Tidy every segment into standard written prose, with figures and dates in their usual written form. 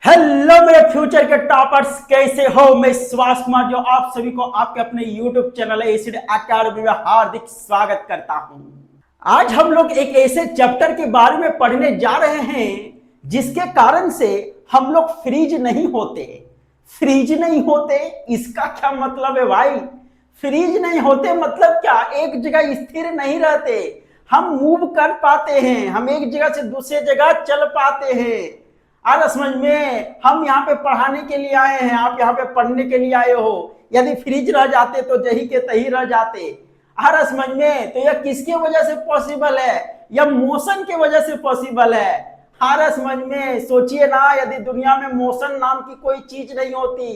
Hello मेरे future के toppers, कैसे हो? मैं सुभाष कुमार जो आप सभी को आपके अपने यूट्यूब चैनल एसिड अकेडमी में हार्दिक स्वागत करता हूं। आज हम लोग एक ऐसे चैप्टर के बारे में पढ़ने जा रहे हैं जिसके कारण से हम लोग फ्रीज नहीं होते। फ्रीज नहीं होते इसका क्या मतलब है भाई? फ्रीज नहीं होते मतलब क्या? एक जगह स्थिर नहीं रहते, हम मूव कर पाते हैं, हम एक जगह से दूसरे जगह चल पाते हैं। आ रहा समझ में? हम यहाँ पे पढ़ाने के लिए आए हैं, आप यहाँ पे पढ़ने के लिए आए हो। यदि फ्रीज रह जाते तो जही के तही रह जाते। आ रहा समझ में? तो यह किसके वजह से पॉसिबल है? यह मोशन के वजह से पॉसिबल है। आ रहा समझ में? सोचिए ना, यदि दुनिया में मोशन नाम की कोई चीज नहीं होती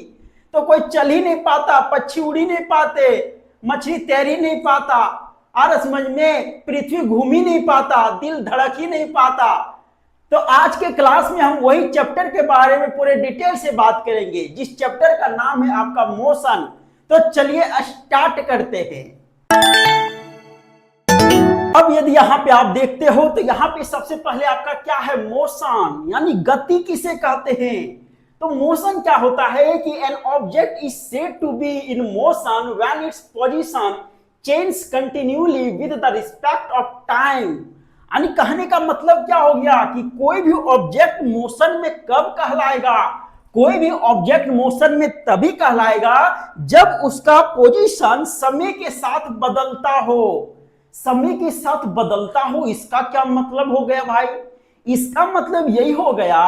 तो कोई चल ही नहीं पाता, पक्षी उड़ ही नहीं पाते, मछली तैर ही नहीं पाता। आ रहा समझ में? पृथ्वी घूम ही नहीं पाता, दिल धड़क ही नहीं पाता। तो आज के क्लास में हम वही चैप्टर के बारे में पूरे डिटेल से बात करेंगे जिस चैप्टर का नाम है आपका मोशन। तो चलिए स्टार्ट करते हैं। अब यदि यहाँ पे आप देखते हो तो यहाँ पे सबसे पहले आपका क्या है? मोशन, यानी गति किसे कहते हैं? तो मोशन क्या होता है कि an object is said to be in motion when its position change continuously with the respect of time. यानी कहने का मतलब क्या हो गया कि कोई भी ऑब्जेक्ट मोशन में कब कहलाएगा? कोई भी ऑब्जेक्ट मोशन में तभी कहलाएगा जब उसका पोजीशन समय के साथ बदलता हो। समय के साथ बदलता हो, इसका क्या मतलब हो गया भाई? इसका मतलब यही हो गया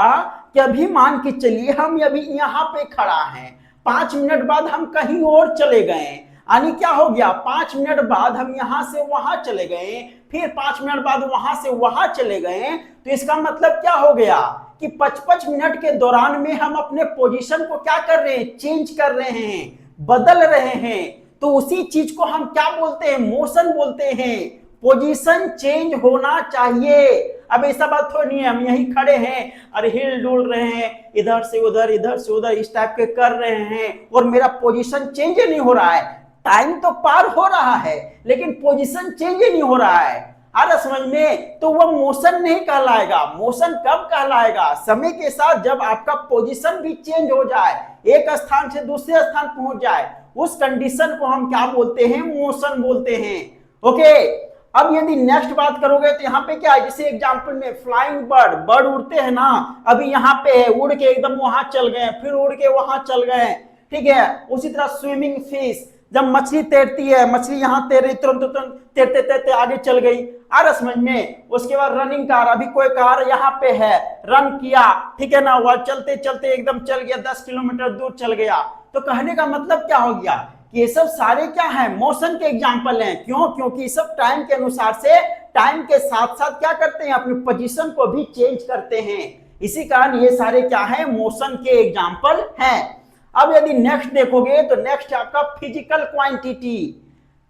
कि अभी मान के चलिए हम अभी यहाँ पे खड़ा हैं, 5 मिनट बाद हम कहीं और चले गए, यानी क्या हो गया? 5 मिनट बाद हम यहां से वहां चले गए, फिर 5 मिनट बाद वहां से वहां चले गए। तो इसका मतलब क्या हो गया कि 55 मिनट के दौरान में हम अपने पोजीशन को क्या कर रहे हैं? चेंज कर रहे हैं, बदल रहे हैं। तो उसी चीज को हम क्या बोलते हैं? मोशन बोलते हैं। पोजीशन चेंज होना चाहिए। अब ऐसा बात थोड़ी नहीं है हम यहीं खड़े हैं और हिल डुल रहे हैं, इधर से उधर इस टाइप के कर रहे हैं और मेरा पोजीशन चेंज नहीं हो रहा है। टाइम तो पार हो रहा है लेकिन पोजीशन चेंज नहीं हो रहा है। आ रहा समझ में? तो वह मोशन नहीं कहलाएगा। मोशन कब कहलाएगा? समय के साथ जब आपका पोजीशन भी चेंज हो जाए, एक स्थान से दूसरे स्थान पहुंच जाए, उस कंडीशन को हम क्या बोलते हैं? मोशन बोलते हैं। ओके, अब यदि नेक्स्ट बात करोगे तो यहाँ पे क्या है? जैसे एग्जांपल में फ्लाइंग बर्ड, बर्ड उड़ते हैं ना, अभी यहाँ पे है, उड़ के एकदम वहां चल गए, फिर उड़ के वहां चल गए, ठीक है। उसी तरह स्विमिंग फिश, जब मछली तैरती है, मछली यहाँ तैर रही, तुरंत तैरते तैरते आगे चल गई। आ रहा समझ में? उसके बाद रनिंग कार, अभी कोई कार यहाँ पे है, रन किया, ठीक है ना, वह चलते चलते एकदम चल गया, 10 किलोमीटर दूर चल गया। तो कहने का मतलब क्या हो गया कि ये सब सारे क्या है? मोशन के एग्जाम्पल हैं। क्यों? क्योंकि सब टाइम के अनुसार से, टाइम के साथ साथ क्या करते हैं? अपनी पोजीशन को भी चेंज करते हैं। इसी कारण ये सारे क्या है? मोशन के एग्जाम्पल हैं। अब यदि नेक्स्ट देखोगे तो नेक्स्ट आपका फिजिकल क्वांटिटी।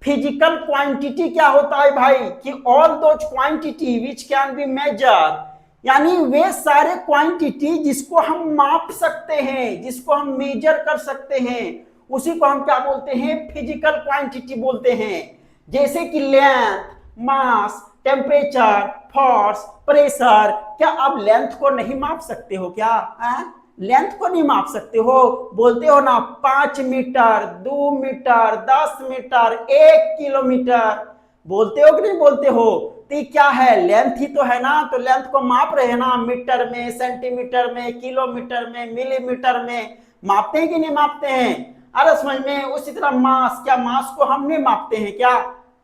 फिजिकल क्वांटिटी क्या होता है भाई? कि all those quantity which can be measure, यानी वे सारे क्वांटिटी जिसको हम माप सकते हैं, जिसको हम मेजर कर सकते हैं, उसी को हम क्या बोलते हैं? फिजिकल क्वांटिटी बोलते हैं। जैसे कि लेंथ, मास, टेम्परेचर, फोर्स, प्रेशर। क्या आप लेंथ को नहीं माप सकते हो क्या? लेंथ को नहीं माप सकते हो? बोलते हो ना 5 मीटर, 2 मीटर, 10 मीटर, 1 किलोमीटर, बोलते हो कि नहीं बोलते हो? तो क्या है? लेंथ ही तो है ना। तो लेंथ को माप रहे हैं ना, मीटर में, सेंटीमीटर में, किलोमीटर में, मिलीमीटर में, मापते हैं कि नहीं मापते हैं? अरे समझ में? उसी तरह मास, क्या मास को हम नहीं मापते हैं क्या?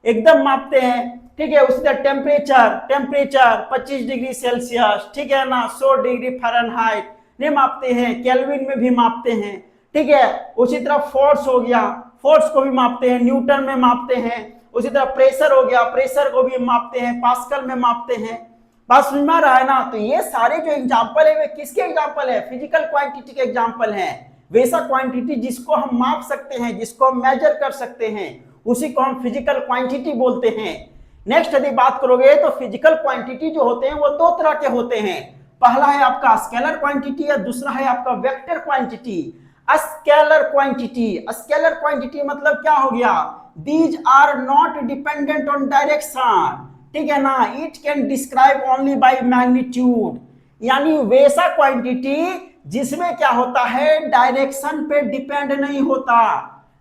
एकदम मापते हैं, ठीक है। उसी तरह टेम्परेचर, टेम्परेचर 25 डिग्री सेल्सियस, ठीक है ना, 100 डिग्री फ़ारेनहाइट नहीं मापते हैं, केल्विन में भी मापते हैं, ठीक है। उसी तरह फोर्स हो गया, फोर्स को भी मापते हैं, न्यूटन में मापते हैं। उसी तरह प्रेशर हो गया, प्रेशर को भी मापते हैं, पास्कल में मापते हैं। बात समझ में आ रहा है ना? तो ये सारे जो एग्जाम्पल है वे किसके एग्जाम्पल है? फिजिकल क्वांटिटी के एग्जाम्पल हैं। वैसा क्वांटिटी जिसको हम माप सकते हैं, जिसको हम मेजर कर सकते हैं, उसी को हम फिजिकल क्वांटिटी बोलते हैं। नेक्स्ट यदि बात करोगे तो फिजिकल क्वांटिटी जो होते हैं वो 2 तरह के होते हैं। पहला है आपका स्केलर क्वांटिटी और दूसरा है आपका vector quantity. Scalar quantity, scalar quantity मतलब क्या हो गया? These are not dependent on direction, ठीक है ना, it can describe only by magnitude. यानी वैसा क्वांटिटी जिसमें क्या होता है, डायरेक्शन पे डिपेंड नहीं होता,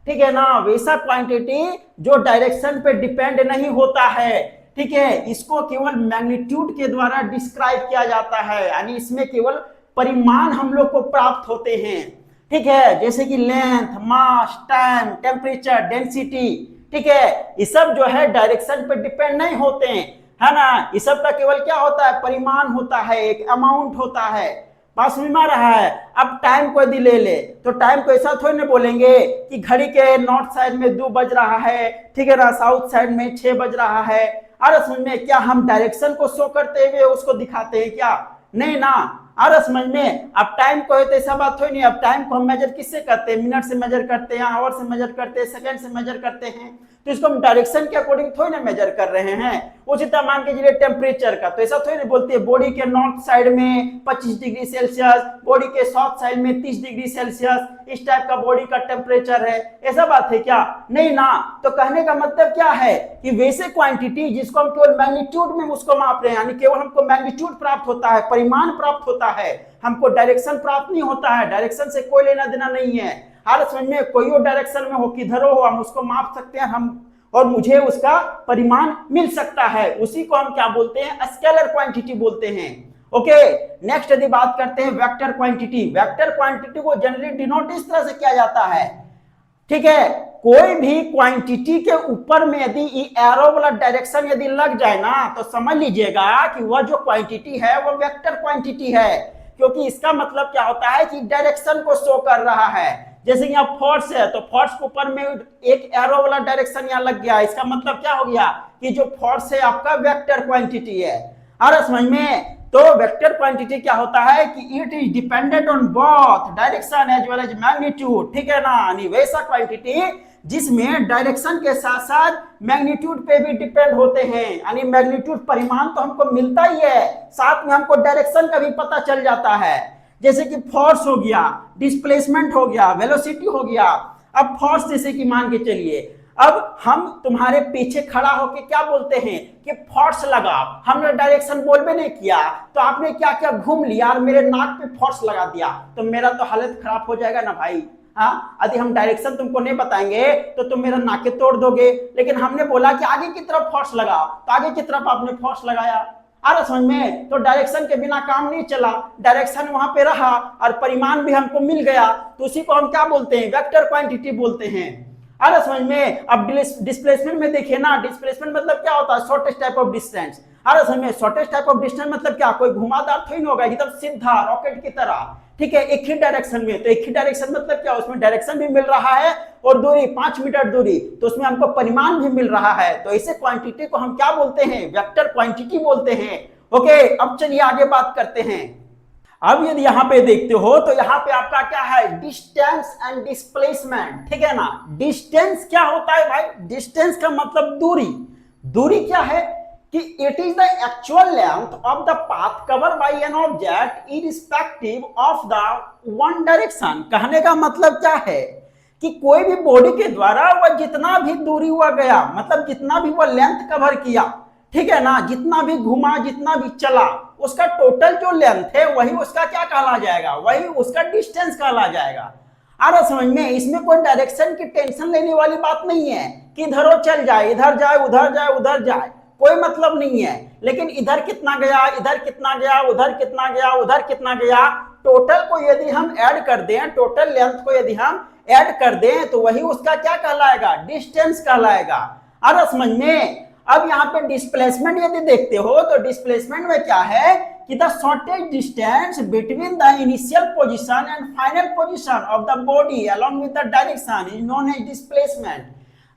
ठीक है ना, वैसा क्वांटिटी जो डायरेक्शन पे डिपेंड नहीं होता है, ठीक है, इसको केवल मैग्नीट्यूड के द्वारा डिस्क्राइब किया जाता है, यानी इसमें केवल परिमाण हम लोग को प्राप्त होते हैं, ठीक है, जैसे कि लेंथ, मास, टाइम, टेम्परेचर, डेंसिटी, ठीक है, ये सब जो है डायरेक्शन पे डिपेंड नहीं होते हैं, है ना, ये सब का केवल क्या होता है, परिमाण होता है, एक अमाउंट होता है, पास में आ रहा है। अब टाइम को यदि ले ले तो टाइम को ऐसा थोड़ी ना बोलेंगे कि घड़ी के नॉर्थ साइड में 2 बज रहा है, ठीक है ना, साउथ साइड में 6 बज रहा है, अरे समझ में, क्या हम डायरेक्शन को शो करते हुए उसको दिखाते हैं क्या, नहीं ना, अरे समझ में। अब टाइम को है तो ऐसा बात थोड़ी नहीं, अब टाइम को हम मेजर किससे करते हैं, मिनट से मेजर करते हैं, आवर से मेजर करते हैं, सेकंड से मेजर करते हैं, तो इसको हम डायरेक्शन के अकॉर्डिंग थोड़ी ना मेजर कर रहे हैं। उसी तरह मान के चलिए टेम्परेचर का, तो ऐसा थोड़ी ना बोलते हैं बॉडी के नॉर्थ साइड में 25 डिग्री सेल्सियस, बॉडी के साउथ साइड में 30 डिग्री सेल्सियस, इस टाइप का बॉडी का टेम्परेचर है, ऐसा बात है क्या, नहीं ना। तो कहने का मतलब क्या है कि वैसे क्वांटिटी जिसको हम केवल मैग्नीट्यूड में उसको माप रहे हैं, यानी केवल हमको मैग्नीट्यूड प्राप्त होता है, परिमाण प्राप्त होता है, हमको डायरेक्शन प्राप्त नहीं होता है, डायरेक्शन से कोई लेना देना नहीं है। हर समझ में, कोई और डायरेक्शन में हो, किधर हो, हम उसको माप सकते हैं, हम और मुझे उसका परिमाण मिल सकता है, उसी को हम क्या बोलते हैं, स्केलर क्वांटिटी बोलते हैं। ओके, नेक्स्ट यदि बात करते हैं वेक्टर क्वांटिटी। वेक्टर क्वांटिटी को जनरली डिनोट इस तरह से किया जाता है, ठीक है, कोई भी क्वांटिटी के ऊपर में यदि एरो वाला डायरेक्शन यदि लग जाए ना, तो समझ लीजिएगा कि वह जो क्वांटिटी है वो वेक्टर क्वांटिटी है, क्योंकि इसका मतलब क्या होता है कि डायरेक्शन को शो कर रहा है। जैसे यहाँ फोर्स है, तो फोर्स के ऊपर में एक एरो वाला डायरेक्शन यहाँ लग गया, इसका मतलब क्या हो गया कि जो फोर्स है आपका वेक्टर क्वांटिटी है। अरे समझ में, तो वेक्टर क्वांटिटी क्या होता है कि it is dependent on both direction as well as magnitude, ठीक है ना, यानी वैसा क्वांटिटी जिसमें डायरेक्शन के साथ साथ मैग्नीट्यूड पे भी डिपेंड होते हैं, यानी मैग्नीट्यूड परिमाण तो हमको मिलता ही है, साथ में हमको डायरेक्शन का भी पता चल जाता है, जैसे कि फोर्स हो गया, डिस्प्लेसमेंट हो गया, वेलोसिटी हो गया। अब फोर्स जैसे कि मान के चलिए, अब हम तुम्हारे पीछे खड़ा होके क्या बोलते हैं कि फोर्स लगा, हमने डायरेक्शन बोल भी नहीं किया, तो आपने क्या क्या घूम लिया और मेरे नाक पे फोर्स लगा दिया, तो मेरा तो हालत खराब हो जाएगा ना भाई। हाँ, यदि हम डायरेक्शन तुमको नहीं बताएंगे तो तुम मेरा नाके तोड़ दोगे, लेकिन हमने बोला कि आगे की तरफ फोर्स लगा, तो आगे की तरफ आपने फोर्स लगाया। आ समझ में, तो डायरेक्शन के बिना काम नहीं चला, डायरेक्शन वहां पे रहा और परिमाण भी हमको मिल गया, तो उसी को हम क्या बोलते हैं, वेक्टर क्वांटिटी बोलते हैं। अरे समझ में। अब डिस्प्लेसमेंट में देखिए ना, डिस्प्लेसमेंट मतलब क्या होता है, शॉर्टेस्ट टाइप ऑफ डिस्टेंस। अरे समझ में, शॉर्टेस्ट टाइप ऑफ डिस्टेंस मतलब क्या, कोई घुमावदार थोड़ी होगा, एकदम सीधा रॉकेट की तरह, ठीक है, एक ही डायरेक्शन में। तो एक ही डायरेक्शन मतलब क्या, उसमें डायरेक्शन भी मिल रहा है और दूरी 5 मीटर दूरी, तो उसमें हमको परिमाण भी मिल रहा है, तो इसे क्वांटिटी को हम क्या बोलते हैं, वेक्टर क्वांटिटी बोलते हैं। ओके, अब चलिए आगे बात करते हैं। अब यदि यहाँ पे देखते हो तो यहाँ पे आपका क्या है, डिस्टेंस एंड डिस्प्लेसमेंट, ठीक है ना। डिस्टेंस क्या होता है भाई, डिस्टेंस का मतलब दूरी। दूरी क्या है कि it is the actual length of the path cover by an object irrespective of the one direction. कहने का मतलब क्या है कि कोई भी बॉडी के द्वारा वह जितना भी दूरी हुआ गया, मतलब जितना भी वह लेंथ कवर किया, ठीक है ना, जितना भी घुमा, जितना भी चला, उसका टोटल जो लेंथ है वही उसका क्या कहला जाएगा, वही उसका डिस्टेंस कहला जाएगा। आ रहा समझ में, इसमें कोई डायरेक्शन की टेंशन लेने वाली बात नहीं है कि इधर चल जाए, इधर जाए, उधर जाए, उधर जाए, कोई मतलब नहीं है। लेकिन इधर कितना गया, इधर कितना गया, उधर कितना गया, उधर कितना गया, टोटल को यदि हम ऐड कर दें, टोटल लेंथ को यदि हम ऐड कर दें, तो वही उसका क्या कहलाएगा, डिस्टेंस कहलाएगा। आ रहा समझ में। अब यहाँ पे डिस्प्लेसमेंट यदि देखते हो तो डिस्प्लेसमेंट में क्या है कि the shortage distance between the initial position and final position of the body along with the direction is known as displacement.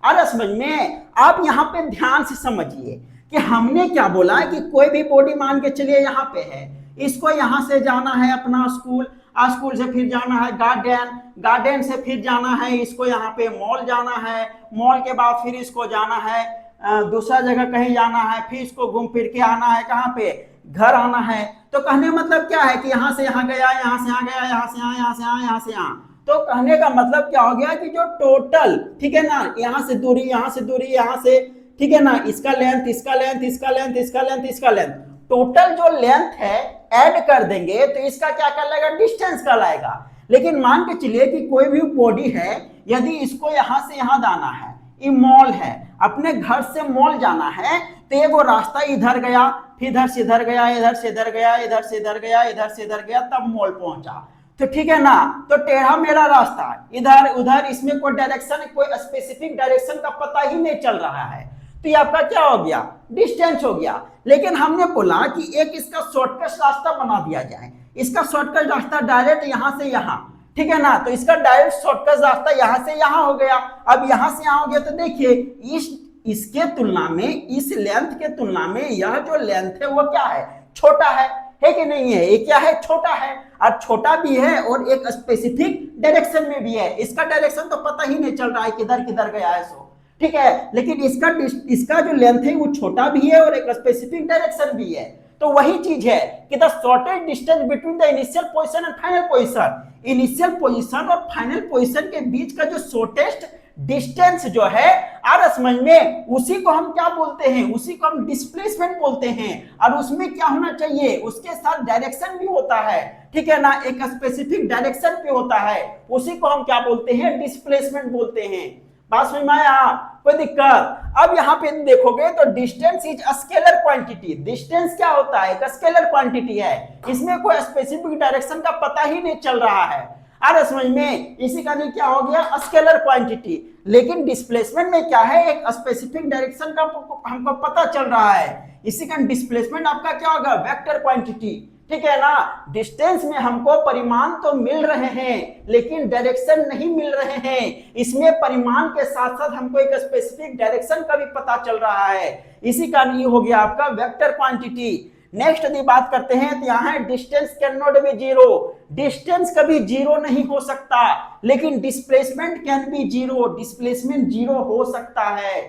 अरे समझ में, आप यहाँ पे ध्यान से समझिए कि हमने क्या बोला कि कोई भी बॉडी मान के चलिए यहाँ पे है, इसको यहाँ से जाना है अपना स्कूल, स्कूल से फिर जाना है गार्डन, गार्डन से फिर जाना है इसको यहाँ पे मॉल जाना है, मॉल के बाद फिर इसको जाना है दूसरा जगह कहीं जाना है, फिर इसको घूम फिर के आना है कहाँ पे, घर आना है। तो कहने मतलब क्या है कि यहाँ से यहाँ गया, यहाँ से यहाँ गया, यहाँ से यहाँ, यहाँ से यहाँ, यहाँ से यहाँ। तो कहने का मतलब क्या हो गया कि जो टोटल, ठीक है ना, यहाँ से दूरी, यहाँ से दूरी, यहाँ से, ठीक है ना, इसका लेंथ, इसका लेंथ, इसका लेंथ, इसका लेंथ, इसका लेंथ, टोटल जो लेंथ है ऐड कर देंगे तो इसका क्या कहलाएगा, डिस्टेंस कहलाएगा। लेकिन मान के चलिए कि कोई भी बॉडी है, यदि इसको यहां से यहां जाना है, ये मॉल है, अपने घर से मॉल जाना है, तो ये वो रास्ता इधर गया, फिर इधर से इधर गया, इधर से इधर गया, इधर से इधर गया, इधर से इधर गया, तब मॉल पहुंचा। तो ठीक है ना, तो टेढ़ा मेढ़ा रास्ता, इधर उधर, इसमें कोई डायरेक्शन, कोई स्पेसिफिक डायरेक्शन का पता ही नहीं चल रहा है, तो ये आपका क्या हो गया, डिस्टेंस हो गया। लेकिन हमने बोला कि एक इसका शॉर्टकट रास्ता बना दिया जाए, इसका शॉर्टकट रास्ता डायरेक्ट यहां से यहां, ठीक है ना, तो इसका डायरेक्ट शॉर्टकट रास्ता यहां से यहां हो गया। अब यहां से यहां हो गया तो देखिए इसके तुलना में, इस लेंथ के तुलना में यह जो लेंथ है वो क्या है, छोटा है कि नहीं है, ये क्या है, छोटा है, और छोटा भी है और एक स्पेसिफिक डायरेक्शन में भी है। इसका डायरेक्शन तो पता ही नहीं चल रहा है किधर किधर गया है, सो ठीक है, लेकिन इसका जो लेंथ है वो छोटा भी है और एक स्पेसिफिक डायरेक्शन भी है। तो वही चीज है कि the shortest distance between the initial position and final position, initial position और फाइनल पोजीशन के बीच का जो शॉर्टेस्ट डिस्टेंस जो है, आ समझ में, उसी को हम क्या बोलते हैं, उसी को हम डिस्प्लेसमेंट बोलते हैं। और उसमें क्या होना चाहिए, उसके साथ डायरेक्शन भी होता है, ठीक है ना, एक स्पेसिफिक डायरेक्शन पे होता है, उसी को हम क्या बोलते हैं, डिस्प्लेसमेंट बोलते हैं। बात समझ में आया, कोई दिक्कत? अब यहाँ पे देखोगे तो distance is scalar quantity. Distance क्या होता है, एक स्केलर क्वांटिटी है, इसमें कोई स्पेसिफिक डायरेक्शन का पता ही नहीं चल रहा है। अरे समझ में, इसी का क्या हो गया, स्केलर क्वांटिटी। लेकिन डिस्प्लेसमेंट में क्या है, एक स्पेसिफिक डायरेक्शन का हमको पता चल रहा है, इसी का डिस्प्लेसमेंट आपका क्या होगा, वेक्टर क्वांटिटी, ठीक है ना। डिस्टेंस में हमको परिमाण तो मिल रहे हैं लेकिन डायरेक्शन नहीं मिल रहे हैं, इसमें परिमाण के साथ साथ हमको एक स्पेसिफिक डायरेक्शन का भी पता चल रहा है, इसी का ये हो गया आपका वेक्टर क्वांटिटी। नेक्स्ट यदि बात करते हैं तो यहाँ है distance can not be zero. Distance कभी जीरो नहीं हो सकता, लेकिन displacement can be zero, displacement zero हो सकता है।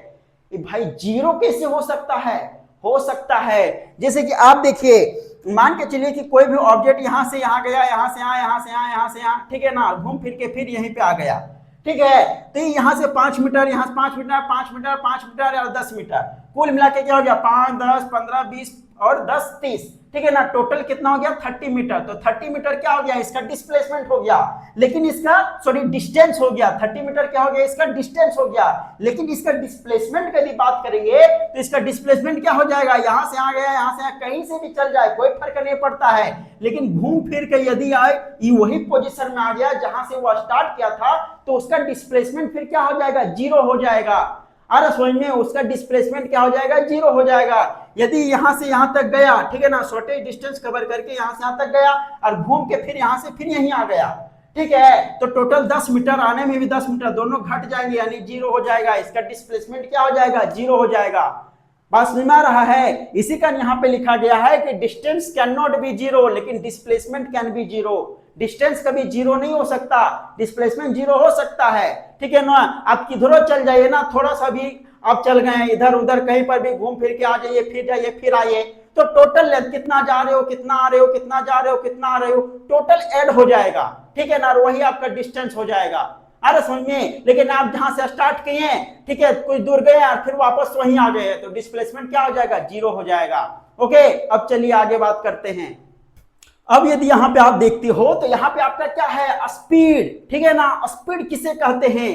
भाई जीरो कैसे हो सकता है, हो सकता है जैसे कि आप देखिए, मान के चलिए कि कोई भी ऑब्जेक्ट यहां से यहां गया, यहां से यहां, यहां से यहां, यहां से यहां, ठीक है ना, घूम फिर के फिर यहीं पे आ गया, ठीक है। तो यहां से 5 मीटर, यहां से 5 मीटर, 5 मीटर, 5 मीटर और 10 मीटर, कुल मिला के क्या हो गया, 5, 10, 15, 20 और 10, 30, ठीक है ना, टोटल कितना हो गया, 30 मीटर। तो 30 मीटर क्या हो गया, इसका डिस्प्लेसमेंट हो गया, लेकिन इसका सॉरी डिस्टेंस हो गया। 30 मीटर क्या हो गया, इसका डिस्टेंस हो गया, लेकिन इसका डिस्प्लेसमेंट की बात करेंगे तो इसका डिस्प्लेसमेंट क्या हो जाएगा, यहां से आ गया, यहां से कहीं से भी चल जाए कोई फर्क नहीं पड़ता है, लेकिन घूम फिर के यदि आए वही पोजीशन में आ गया जहां से वो स्टार्ट किया था, तो उसका डिस्प्लेसमेंट फिर क्या हो जाएगा, जीरो हो जाएगा। अरे समझ में, उसका डिस्प्लेसमेंट क्या हो जाएगा, जीरो हो जाएगा। यदि यहां से यहां तक गया, ठीक है ना, शॉर्टेज डिस्टेंस कवर करके यहां से यहां तक गया और घूम के फिर यहां से फिर यहीं आ गया, ठीक है, तो टोटल 10 मीटर, आने में भी 10 मीटर, दोनों घट जाएंगे यानी जीरो हो जाएगा, इसका डिस्प्लेसमेंट क्या हो जाएगा, जीरो हो जाएगा। बात समझ में आ रहा है, इसी का यहाँ पे लिखा गया है कि distance can not be zero, लेकिन displacement can be zero. Distance कभी जीरो नहीं हो सकता, डिस्प्लेसमेंट जीरो हो सकता है, ठीक है ना। आप किधरों चल जाइए ना, थोड़ा सा भी आप चल गए इधर उधर कहीं पर भी घूम फिर के आ जाइए, फिर जाइए फिर आइए, तो टोटल लेंथ कितना जा रहे हो, कितना आ रहे हो, कितना जा रहे हो, कितना आ रहे हो, टोटल ऐड हो जाएगा, ठीक है ना, वही आपका डिस्टेंस हो जाएगा। अरे समझ में, लेकिन आप जहां से स्टार्ट किए हैं, ठीक है, कुछ दूर गए और फिर वापस वहीं आ गए, तो डिस्प्लेसमेंट क्या हो जाएगा, जीरो हो जाएगा। ओके, अब चलिए आगे बात करते हैं। अब यदि यहाँ पे आप देखते हो तो यहाँ पे आपका क्या है, स्पीड, ठीक है ना। स्पीड किसे कहते हैं,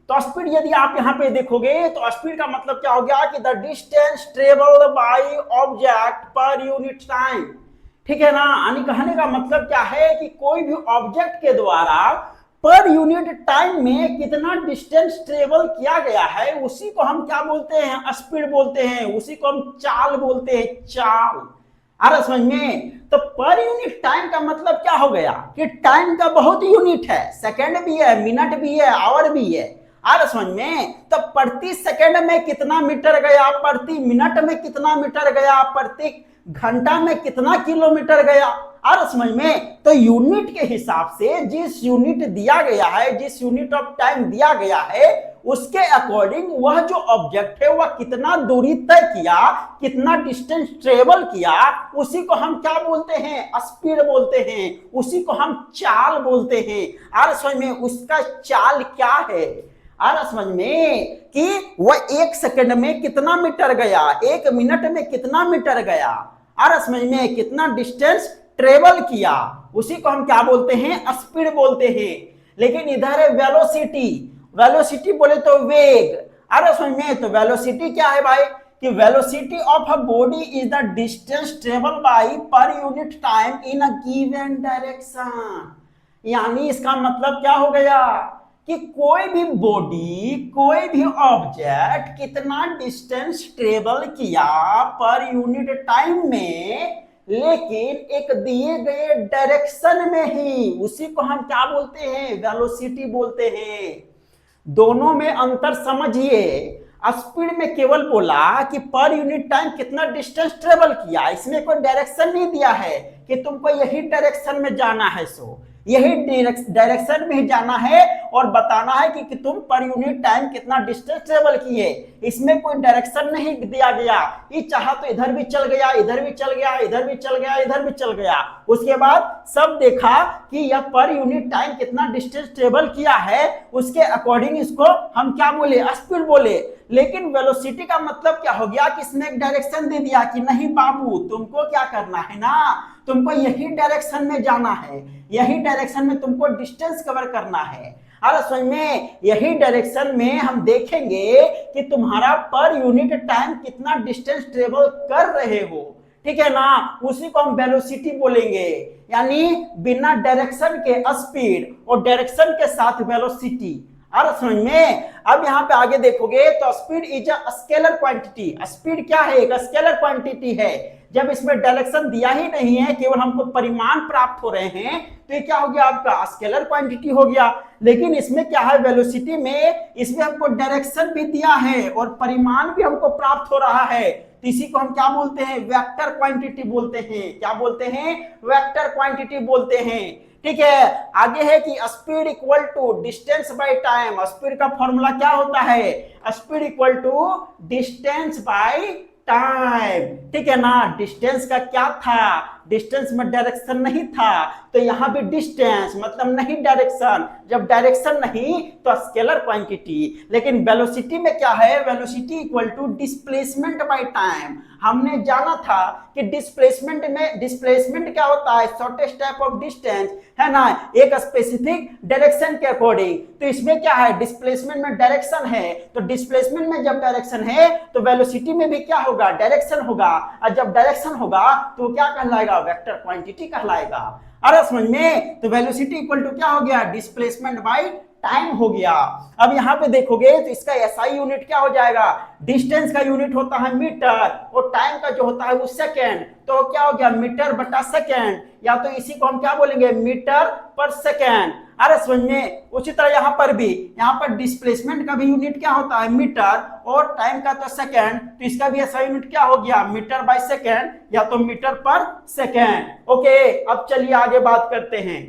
तो स्पीड यदि आप यहाँ पे देखोगे तो स्पीड का मतलब क्या हो गया कि the distance travelled by object per unit time, ठीक है ना। यानी कहने का मतलब क्या है कि कोई भी ऑब्जेक्ट के द्वारा पर यूनिट टाइम में कितना डिस्टेंस ट्रेवल किया गया है, उसी को हम क्या बोलते हैं, स्पीड बोलते हैं, उसी को हम चाल बोलते हैं, चाल। अरे समझ में, तो पर यूनिट टाइम का मतलब क्या हो गया कि टाइम का बहुत यूनिट है, सेकंड भी है, मिनट भी है, आवर भी है। अरे समझ में, तो प्रति सेकंड में कितना मीटर गया, प्रति मिनट में कितना मीटर गया, प्रति घंटा में कितना किलोमीटर गया। अरे समझ में, तो यूनिट के हिसाब से जिस यूनिट दिया गया है, जिस यूनिट ऑफ टाइम दिया गया है, उसके अकॉर्डिंग वह जो ऑब्जेक्ट है वह कितना दूरी तय किया, कितना डिस्टेंस ट्रेवल किया, उसी को हम क्या बोलते हैं, स्पीड बोलते हैं, उसी को हम चाल बोलते हैं। अरे समझ में, उसका चाल क्या है, अरे समझ में, कि वह 1 सेकंड में कितना मीटर गया, 1 मिनट में कितना मीटर गया, और समझ में कितना डिस्टेंस ट्रेवल किया, उसी को हम क्या बोलते हैं, स्पीड बोलते हैं। लेकिन इधर है वेलोसिटी, वेलोसिटी बोले तो वेग। अरे समझ में, तो वेलोसिटी क्या है भाई, कि velocity of a body is the distance travel by per unit time in a given direction. यानी इसका मतलब क्या हो गया कि कोई भी बॉडी, कोई भी ऑब्जेक्ट कितना डिस्टेंस ट्रेवल किया पर यूनिट टाइम में, लेकिन एक दिए गए डायरेक्शन में ही, उसी को हम क्या बोलते हैं, वेलोसिटी बोलते हैं। दोनों में अंतर समझिए। स्पीड में केवल बोला कि पर यूनिट टाइम कितना डिस्टेंस ट्रेवल किया, इसमें कोई डायरेक्शन नहीं दिया है कि तुमको यही डायरेक्शन में जाना है, सो यही डायरेक्शन में ही जाना है और बताना है कि तुम पर यूनिट टाइम कितना डिस्टेंस ट्रेवल किए। इसमें कोई डायरेक्शन नहीं दिया गया, ये चाहा तो इधर भी चल गया, इधर भी चल गया, इधर भी चल गया, इधर भी चल गया। उसके बाद सब देखा कि यह पर यूनिट टाइम कितना डिस्टेंस ट्रेवल किया है, उसके अकॉर्डिंग इसको हम क्या बोले, स्पीड बोले। लेकिन वेलोसिटी का मतलब क्या हो गया कि इसने एक डायरेक्शन दे दिया कि नहीं बाबू, तुमको क्या करना है ना, तुमको यही डायरेक्शन में जाना है, यही डायरेक्शन में तुमको डिस्टेंस कवर करना है। और समझ में, यही डायरेक्शन में हम देखेंगे कि तुम्हारा पर यूनिट टाइम कितना डिस्टेंस ट्रेवल कर रहे हो, ठीक है ना, उसी को हम वेलोसिटी बोलेंगे। यानी बिना डायरेक्शन के स्पीड और डायरेक्शन के साथ वेलोसिटी। और समझ में, अब यहां पे आगे देखोगे तो speed is a scalar quantity. Speed क्या है, एक स्केलर क्वांटिटी है। जब इसमें डायरेक्शन दिया ही नहीं है, केवल हमको परिमाण प्राप्त हो रहे हैं, तो ये क्या हो गया, आपका स्केलर क्वांटिटी हो गया। लेकिन इसमें क्या है, वेलोसिटी में इसमें हमको डायरेक्शन भी दिया है और परिमाण भी हमको प्राप्त हो रहा है, तो इसी को हम क्या बोलते हैं, वेक्टर क्वांटिटी बोलते हैं। क्या बोलते हैं, वेक्टर क्वांटिटी बोलते हैं। ठीक है, आगे है कि speed equal to distance by time. Speed का फॉर्मूला क्या होता है, speed equal to distance by time, ठीक है ना। डिस्टेंस का क्या था, डिस्टेंस में डायरेक्शन नहीं था, तो यहां भी डिस्टेंस मतलब नहीं डायरेक्शन। जब डायरेक्शन नहीं तो स्केलर क्वांटिटी। लेकिन वेलोसिटी में क्या है, velocity equal to displacement by time. हमने जाना था कि डिस्प्लेसमेंट में, डिस्प्लेसमेंट क्या होता है, शॉर्टेस्ट टाइप ऑफ डिस्टेंस, है ना, एक स्पेसिफिक डायरेक्शन के अकॉर्डिंग। तो इसमें क्या है, डिस्प्लेसमेंट में डायरेक्शन है, तो डिस्प्लेसमेंट में जब डायरेक्शन है तो वेलोसिटी में भी क्या होगा, डायरेक्शन होगा। और जब डायरेक्शन होगा तो क्या कहलाएगा, वेक्टर क्वांटिटी कहलाएगा। अरे समझ में, तो वेलोसिटी इक्वल टू क्या हो गया, डिस्प्लेसमेंट बाय टाइम हो गया। अब यहां पे देखोगे तो इसका एसआई यूनिट क्या हो जाएगा, डिस्टेंस का यूनिट होता है मीटर और टाइम का जो होता है वो सेकेंड, तो क्या हो गया, मीटर बटा सेकेंड, या तो इसी को हम क्या बोलेंगे, मीटर पर सेकेंड। अरे समझ में, उसी तरह यहां पर भी, यहां पर डिस्प्लेसमेंट का भी यूनिट क्या होता है, मीटर, और टाइम का तो सेकेंड, तो इसका भी एसआई यूनिट क्या हो गया, मीटर बाय सेकेंड या तो मीटर पर सेकेंड। ओके, अब चलिए आगे बात करते हैं।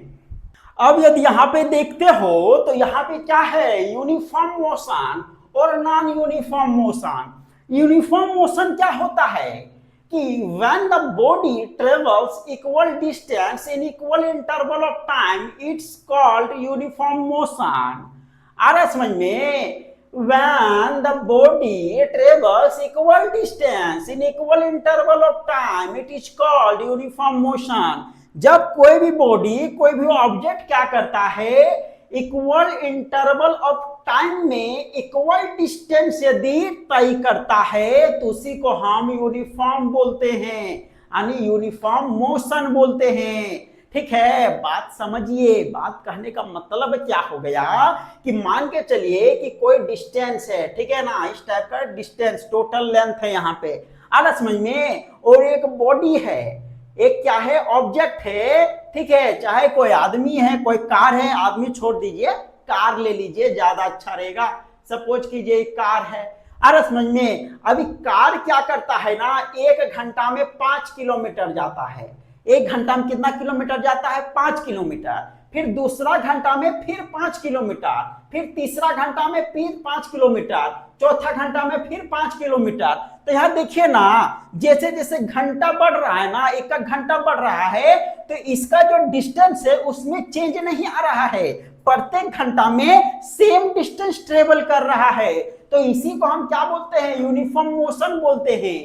अब यदि यहां पे देखते हो तो यहां पे क्या है, यूनिफॉर्म मोशन और non uniform motion. Uniform motion क्या होता है कि when the body travels equal distance in equal interval of time, it's called uniform motion। आ रहा समझ में, when the body travels equal distance in equal interval of time, it is called uniform motion। जब कोई भी body, कोई भी object क्या करता है, इक्वल इंटरवल ऑफ टाइम में इक्वल डिस्टेंस यदि तय करता है तो उसी को हम यूनिफॉर्म बोलते हैं, यानी यूनिफॉर्म मोशन बोलते हैं। ठीक है, बात समझिए। बात कहने का मतलब क्या हो गया कि मान के चलिए कि कोई डिस्टेंस है, ठीक है ना, इस टाइप का डिस्टेंस, टोटल लेंथ है यहाँ पे, आ रहा समझ में, और एक बॉडी है, एक क्या है, ऑब्जेक्ट है, ठीक है, चाहे कोई आदमी है, कोई कार है, आदमी छोड़ दीजिए, कार ले लीजिए, ज्यादा अच्छा रहेगा। सपोज कीजिए कार है, अरे समझ में, अभी कार क्या करता है ना, 1 घंटा में 5 किलोमीटर जाता है। 1 घंटा में कितना किलोमीटर जाता है, 5 किलोमीटर। फिर दूसरा घंटा में फिर 5 किलोमीटर, फिर तीसरा घंटा में फिर 5 किलोमीटर, चौथा घंटा में फिर 5 किलोमीटर। तो यहां देखिए ना, जैसे जैसे घंटा बढ़ रहा है ना, एक घंटा बढ़ रहा है, तो इसका जो डिस्टेंस है उसमें चेंज नहीं आ रहा है, प्रत्येक घंटा में सेम डिस्टेंस ट्रेवल कर रहा है। तो इसी को हम क्या बोलते हैं, यूनिफॉर्म मोशन बोलते हैं।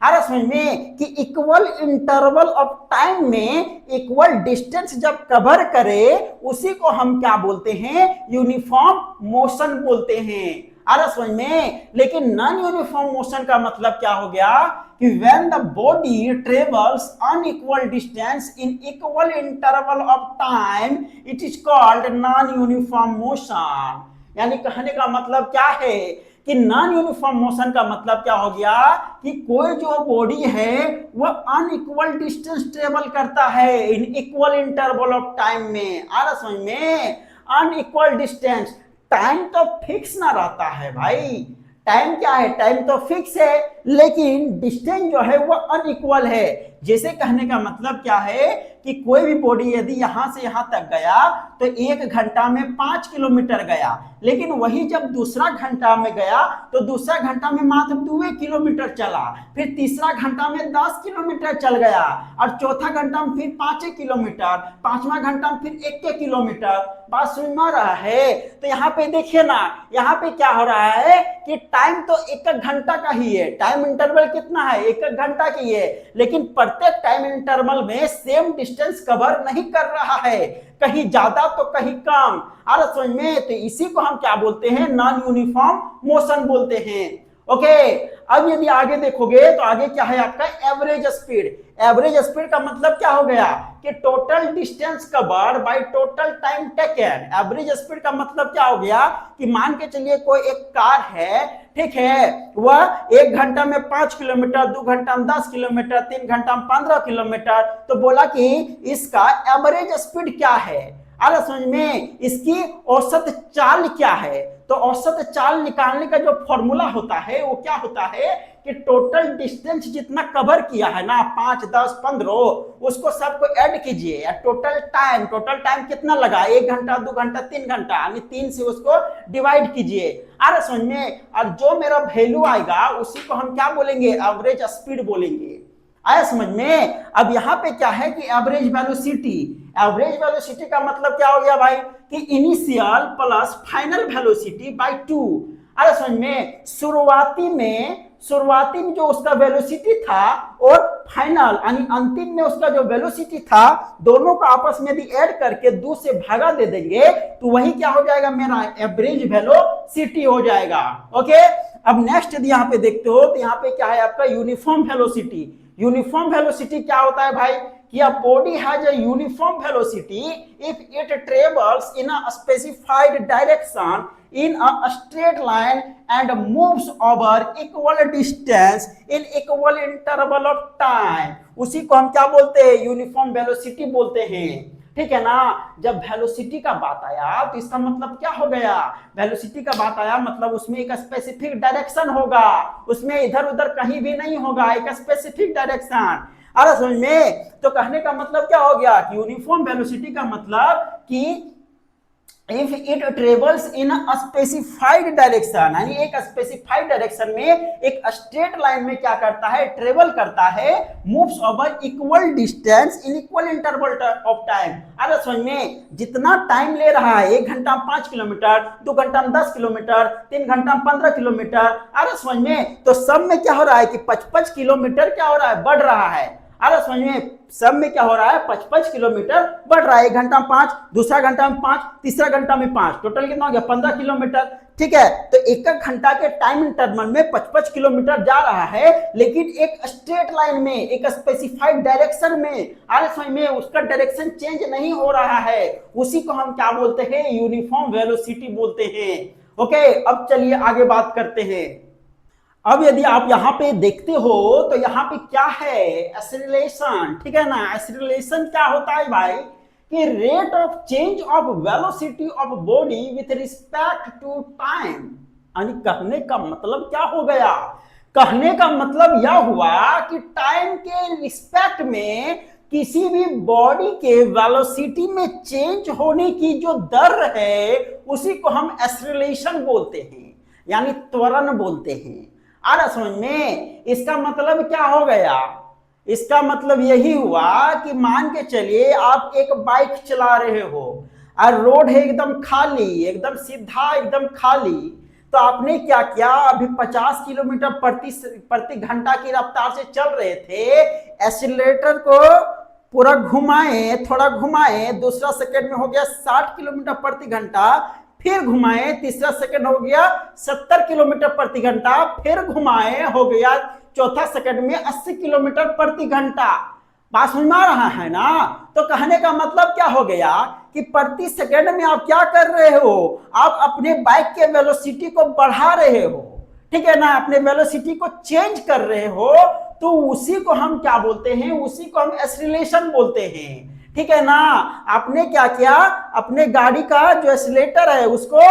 आ रहा समझ में कि इक्वल इंटरवल ऑफ टाइम में इक्वल डिस्टेंस जब कवर करे उसी को हम क्या बोलते हैं, यूनिफॉर्म मोशन बोलते हैं। आ रहा समझ में। लेकिन नॉन यूनिफॉर्म मोशन का मतलब क्या हो गया कि when the body travels unequal distance in equal interval of time it is called non uniform motion। यानी कहने का मतलब क्या है कि नॉन यूनिफॉर्म मोशन का मतलब क्या हो गया कि कोई जो बॉडी है वो अनइक्वल डिस्टेंस ट्रेवल करता है in equal interval of time में। आ रहा समझ में। अनइक्वल डिस्टेंस, टाइम तो फिक्स ना रहता है भाई, टाइम क्या है, टाइम तो फिक्स है लेकिन डिस्टेंस जो है वो अनइक्वल है। जैसे कहने का मतलब क्या है कि कोई भी बॉडी यदि यहां से यहां तक गया तो 1 घंटा में 5 किलोमीटर गया, लेकिन वही जब दूसरा घंटा में गया तो दूसरा घंटा में मात्र 2 किलोमीटर चला, फिर तीसरा घंटा में 10 किलोमीटर चल गया और चौथा घंटा में फिर 5 किलोमीटर, पांचवा घंटा में फिर 1 किलोमीटर। बात सुन में रहा है। तो यहाँ पे देखिए ना, यहाँ पे क्या हो रहा है कि टाइम तो 1 घंटा का ही है, टाइम इंटरवल कितना है, 1 घंटा की है, लेकिन प्रत्येक टाइम इंटरवल में सेम डिस्टेंस कवर नहीं कर रहा है, कहीं ज्यादा तो कहीं कम। आ समझ में। तो इसी को हम क्या बोलते हैं, नॉन यूनिफॉर्म मोशन बोलते हैं। ओके, अब यदि आगे देखोगे तो आगे क्या है आपका एवरेज स्पीड। एवरेज स्पीड का मतलब क्या हो गया कि total distance covered by total time taken. Average speed का मतलब क्या हो गया कि मान के चलिए कोई एक कार है, ठीक है, वह 1 घंटा में 5 किलोमीटर, 2 घंटा में 10 किलोमीटर, 3 घंटा में 15 किलोमीटर, तो बोला कि इसका एवरेज स्पीड क्या है। आ रहा समझ में। इसकी औसत चाल क्या है। तो औसत चाल निकालने का जो फॉर्मूला होता है वो क्या होता है कि टोटल डिस्टेंस जितना कवर किया है ना, 5, 10, 15, उसको सबको ऐड कीजिए। टोटल टाइम कितना लगा, 1 घंटा, 2 घंटा, 3 घंटा, यानी 3 से उसको डिवाइड कीजिए। आ रहा समझ में। और जो मेरा वैल्यू आएगा उसी को हम क्या बोलेंगे, एवरेज स्पीड बोलेंगे। आया समझ में। अब यहाँ पे क्या है कि एवरेज वेलोसिटी। एवरेज वेलोसिटी का मतलब क्या हो गया भाई कि initial plus final velocity bye 2। अरे समझ में। शुरुआती में जो उसका वेलोसिटी था और फाइनल यानी अंतिम में उसका जो वेलोसिटी था, दोनों को आपस में यदि ऐड करके 2 से भागा दे देंगे तो वही क्या हो जाएगा, मेरा एवरेज वेलोसिटी हो जाएगा। ओके, अब नेक्स्ट यदि यहाँ पे देखते हो तो यहाँ पे क्या है आपका यूनिफॉर्म वेलोसिटी। यूनिफॉर्म वेलोसिटी क्या होता है भाई कि a body has a uniform velocity if it travels in a specified direction in a straight line and moves over equal distance in equal interval of time। उसी को हम क्या बोलते हैं, यूनिफॉर्म वेलोसिटी बोलते हैं। ठीक है ना। जब वेलोसिटी का बात आया तो इसका मतलब क्या हो गया, वेलोसिटी का बात आया मतलब उसमें एक स्पेसिफिक डायरेक्शन होगा, उसमें इधर उधर कहीं भी नहीं होगा, एक स्पेसिफिक डायरेक्शन। अरे समझ में। तो कहने का मतलब क्या हो गया कि यूनिफॉर्म वेलोसिटी का मतलब कि if it travels in a specified direction, यानी एक स्पेसिफाइड डायरेक्शन में एक स्ट्रेट लाइन में क्या करता है, ट्रेवल करता है, moves over equal distance in equal interval of time. अरे समझ में। जितना टाइम ले रहा है, 1 घंटा में 5 किलोमीटर, 2 घंटा में 10 किलोमीटर, 3 घंटा में 15 किलोमीटर, अरे समझ में। तो सब में क्या हो रहा है कि 55 किलोमीटर क्या हो रहा है, बढ़ रहा है। अरे समझ में। सब में क्या हो रहा है, 55 किलोमीटर बढ़ रहा है। 1 घंटा में 5, दूसरा घंटा में 5, तीसरा घंटा में 5, टोटल कितना हो गया, 15 किलोमीटर। ठीक है। तो 1 घंटा के टाइम इंटरवल में 55 किलोमीटर जा रहा है, लेकिन एक स्ट्रेट लाइन में, एक स्पेसिफाइड डायरेक्शन में, अरे समझ में, उसका डायरेक्शन चेंज नहीं हो रहा है। उसी को हम क्या बोलते हैं, यूनिफॉर्म वेलोसिटी बोलते हैं। ओके, अब चलिए आगे बात करते हैं। अब यदि आप यहाँ पे देखते हो तो यहाँ पे क्या है, एक्सेलरेशन। ठीक है ना। एक्सेलरेशन क्या होता है भाई कि rate of change of velocity of body with respect to time. यानी कहने का मतलब क्या हो गया, कहने का मतलब यह हुआ कि टाइम के रिस्पेक्ट में किसी भी बॉडी के वेलोसिटी में चेंज होने की जो दर है उसी को हम एक्सेलरेशन बोलते हैं, यानी त्वरण बोलते हैं। आ रहा समझ में। इसका मतलब क्या हो गया, इसका मतलब यही हुआ कि मान के चलिए आप एक बाइक चला रहे हो और रोड है एकदम खाली, एकदम सीधा, एकदम खाली, तो तो आपने क्या किया, अभी 50 किलोमीटर प्रति घंटा की रफ्तार से चल रहे थे, एक्सीलरेटर को पूरा घुमाए, थोड़ा घुमाए, दूसरा सेकंड में हो गया 60 किलोमीटर प्रति घंटा, फिर घुमाए, तीसरा सेकंड हो गया 70 किलोमीटर प्रति घंटा, फिर घुमाए, हो गया चौथा सेकंड में 80 किलोमीटर प्रति घंटा। बात समझ में आ रहा है ना? तो कहने का मतलब क्या हो गया कि प्रति सेकंड में आप क्या कर रहे हो, आप अपने बाइक के वेलोसिटी को बढ़ा रहे हो, ठीक है ना, अपने वेलोसिटी को चेंज कर रहे हो, तो उसी को हम क्या बोलते हैं, उसी को हम एक्सीलरेशन बोलते हैं, ठीक है ना। आपने क्या किया, अपने गाड़ी का जो एक्सीलरेटर है उसको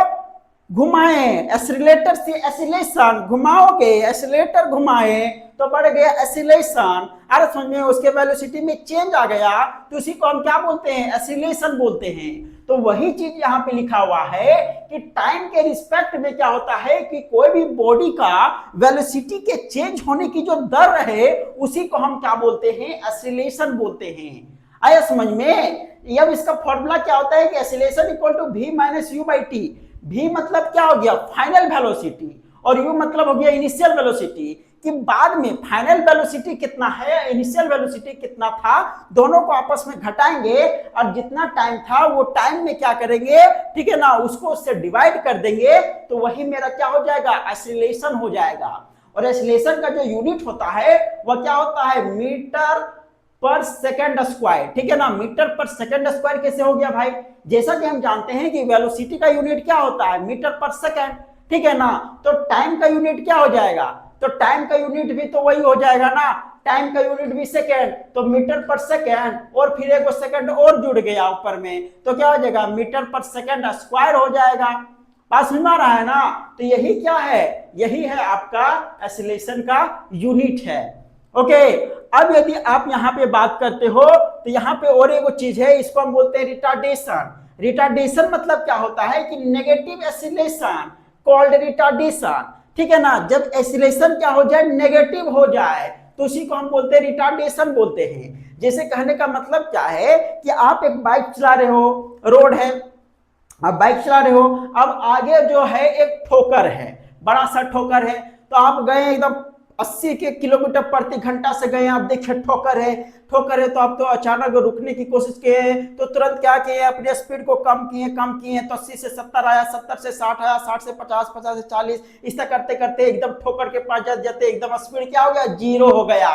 घुमाए, एक्सीलरेटर से एक्सीलरेशन घुमाओगे, एक्सीलरेटर घुमाए तो बढ़ गया एक्सीलरेशन, अरे समझ में, उसके वेलोसिटी में चेंज आ गया, तो उसी को हम क्या बोलते हैं, एक्सीलरेशन बोलते हैं। तो वही चीज यहाँ पे लिखा हुआ है कि टाइम के रिस्पेक्ट में क्या होता है कि कोई भी बॉडी का वेलोसिटी के चेंज होने की जो दर है उसी को हम क्या बोलते हैं, एक्सीलरेशन बोलते हैं। आया समझ में? अब इसका फॉर्मूला क्या होता है कि acceleration equal to v minus U by T. v मतलब क्या हो गया, फाइनल वेलोसिटी, और u मतलब हो गया इनिशियल वेलोसिटी, कि बाद में फाइनल वेलोसिटी कितना है, इनिशियल वेलोसिटी कितना था, दोनों को आपस में घटाएंगे और जितना टाइम था वो टाइम में क्या करेंगे, ठीक है ना, उसको उससे डिवाइड कर देंगे, तो वही मेरा क्या हो जाएगा, एक्सीलरेशन हो जाएगा। और एक्सीलरेशन का जो यूनिट होता है वह क्या होता है, मीटर पर सेकंड स्क्वायर, ठीक है ना। मीटर पर सेकंड स्क्वायर कैसे हो गया भाई, जैसा कि हम जानते हैं कि वेलोसिटी का यूनिट क्या होता है, मीटर पर सेकंड, ठीक है ना। तो टाइम का यूनिट क्या हो जाएगा, तो टाइम का यूनिट भी तो वही हो जाएगा ना, टाइम का यूनिट भी सेकंड, तो मीटर पर सेकंड, और फिर एक सेकंड और जुड़ गया ऊपर में, तो क्या हो जाएगा, मीटर पर सेकंड स्क्वायर हो जाएगा। बात समझ में आ रहा है ना? तो यही क्या है, यही है आपका एक्सीलरेशन का यूनिट है। ओके, अब यदि आप यहाँ पे बात करते हो तो यहाँ पे और एक चीज है, इसको हम बोलते हैं रिटार्डेशन। रिटार्डेशन मतलब क्या होता है कि नेगेटिव एक्सीलरेशन कॉल्ड रिटार्डेशन, ठीक है ना। जब एक्सीलरेशन क्या हो जाए, नेगेटिव हो जाए, तो उसी को हम बोलते हैं रिटार्डेशन बोलते हैं। जैसे कहने का मतलब क्या है कि आप एक बाइक चला रहे हो, रोड है, आप बाइक चला रहे हो, अब आगे जो है एक ठोकर है, बड़ा सा ठोकर है, तो आप गए एकदम 80 के किलोमीटर प्रति घंटा से गए, आप देखिए ठोकर है, ठोकर है, तो आप तो अचानक रुकने की कोशिश किए, तो तुरंत क्या किए, अपने स्पीड को कम किए, तो 80 से 70 आया, 70 से 60 आया, 60 से 50, 50 से 40, इस तरह करते करते एकदम ठोकर के पास जाते एकदम स्पीड क्या हो गया, जीरो हो गया,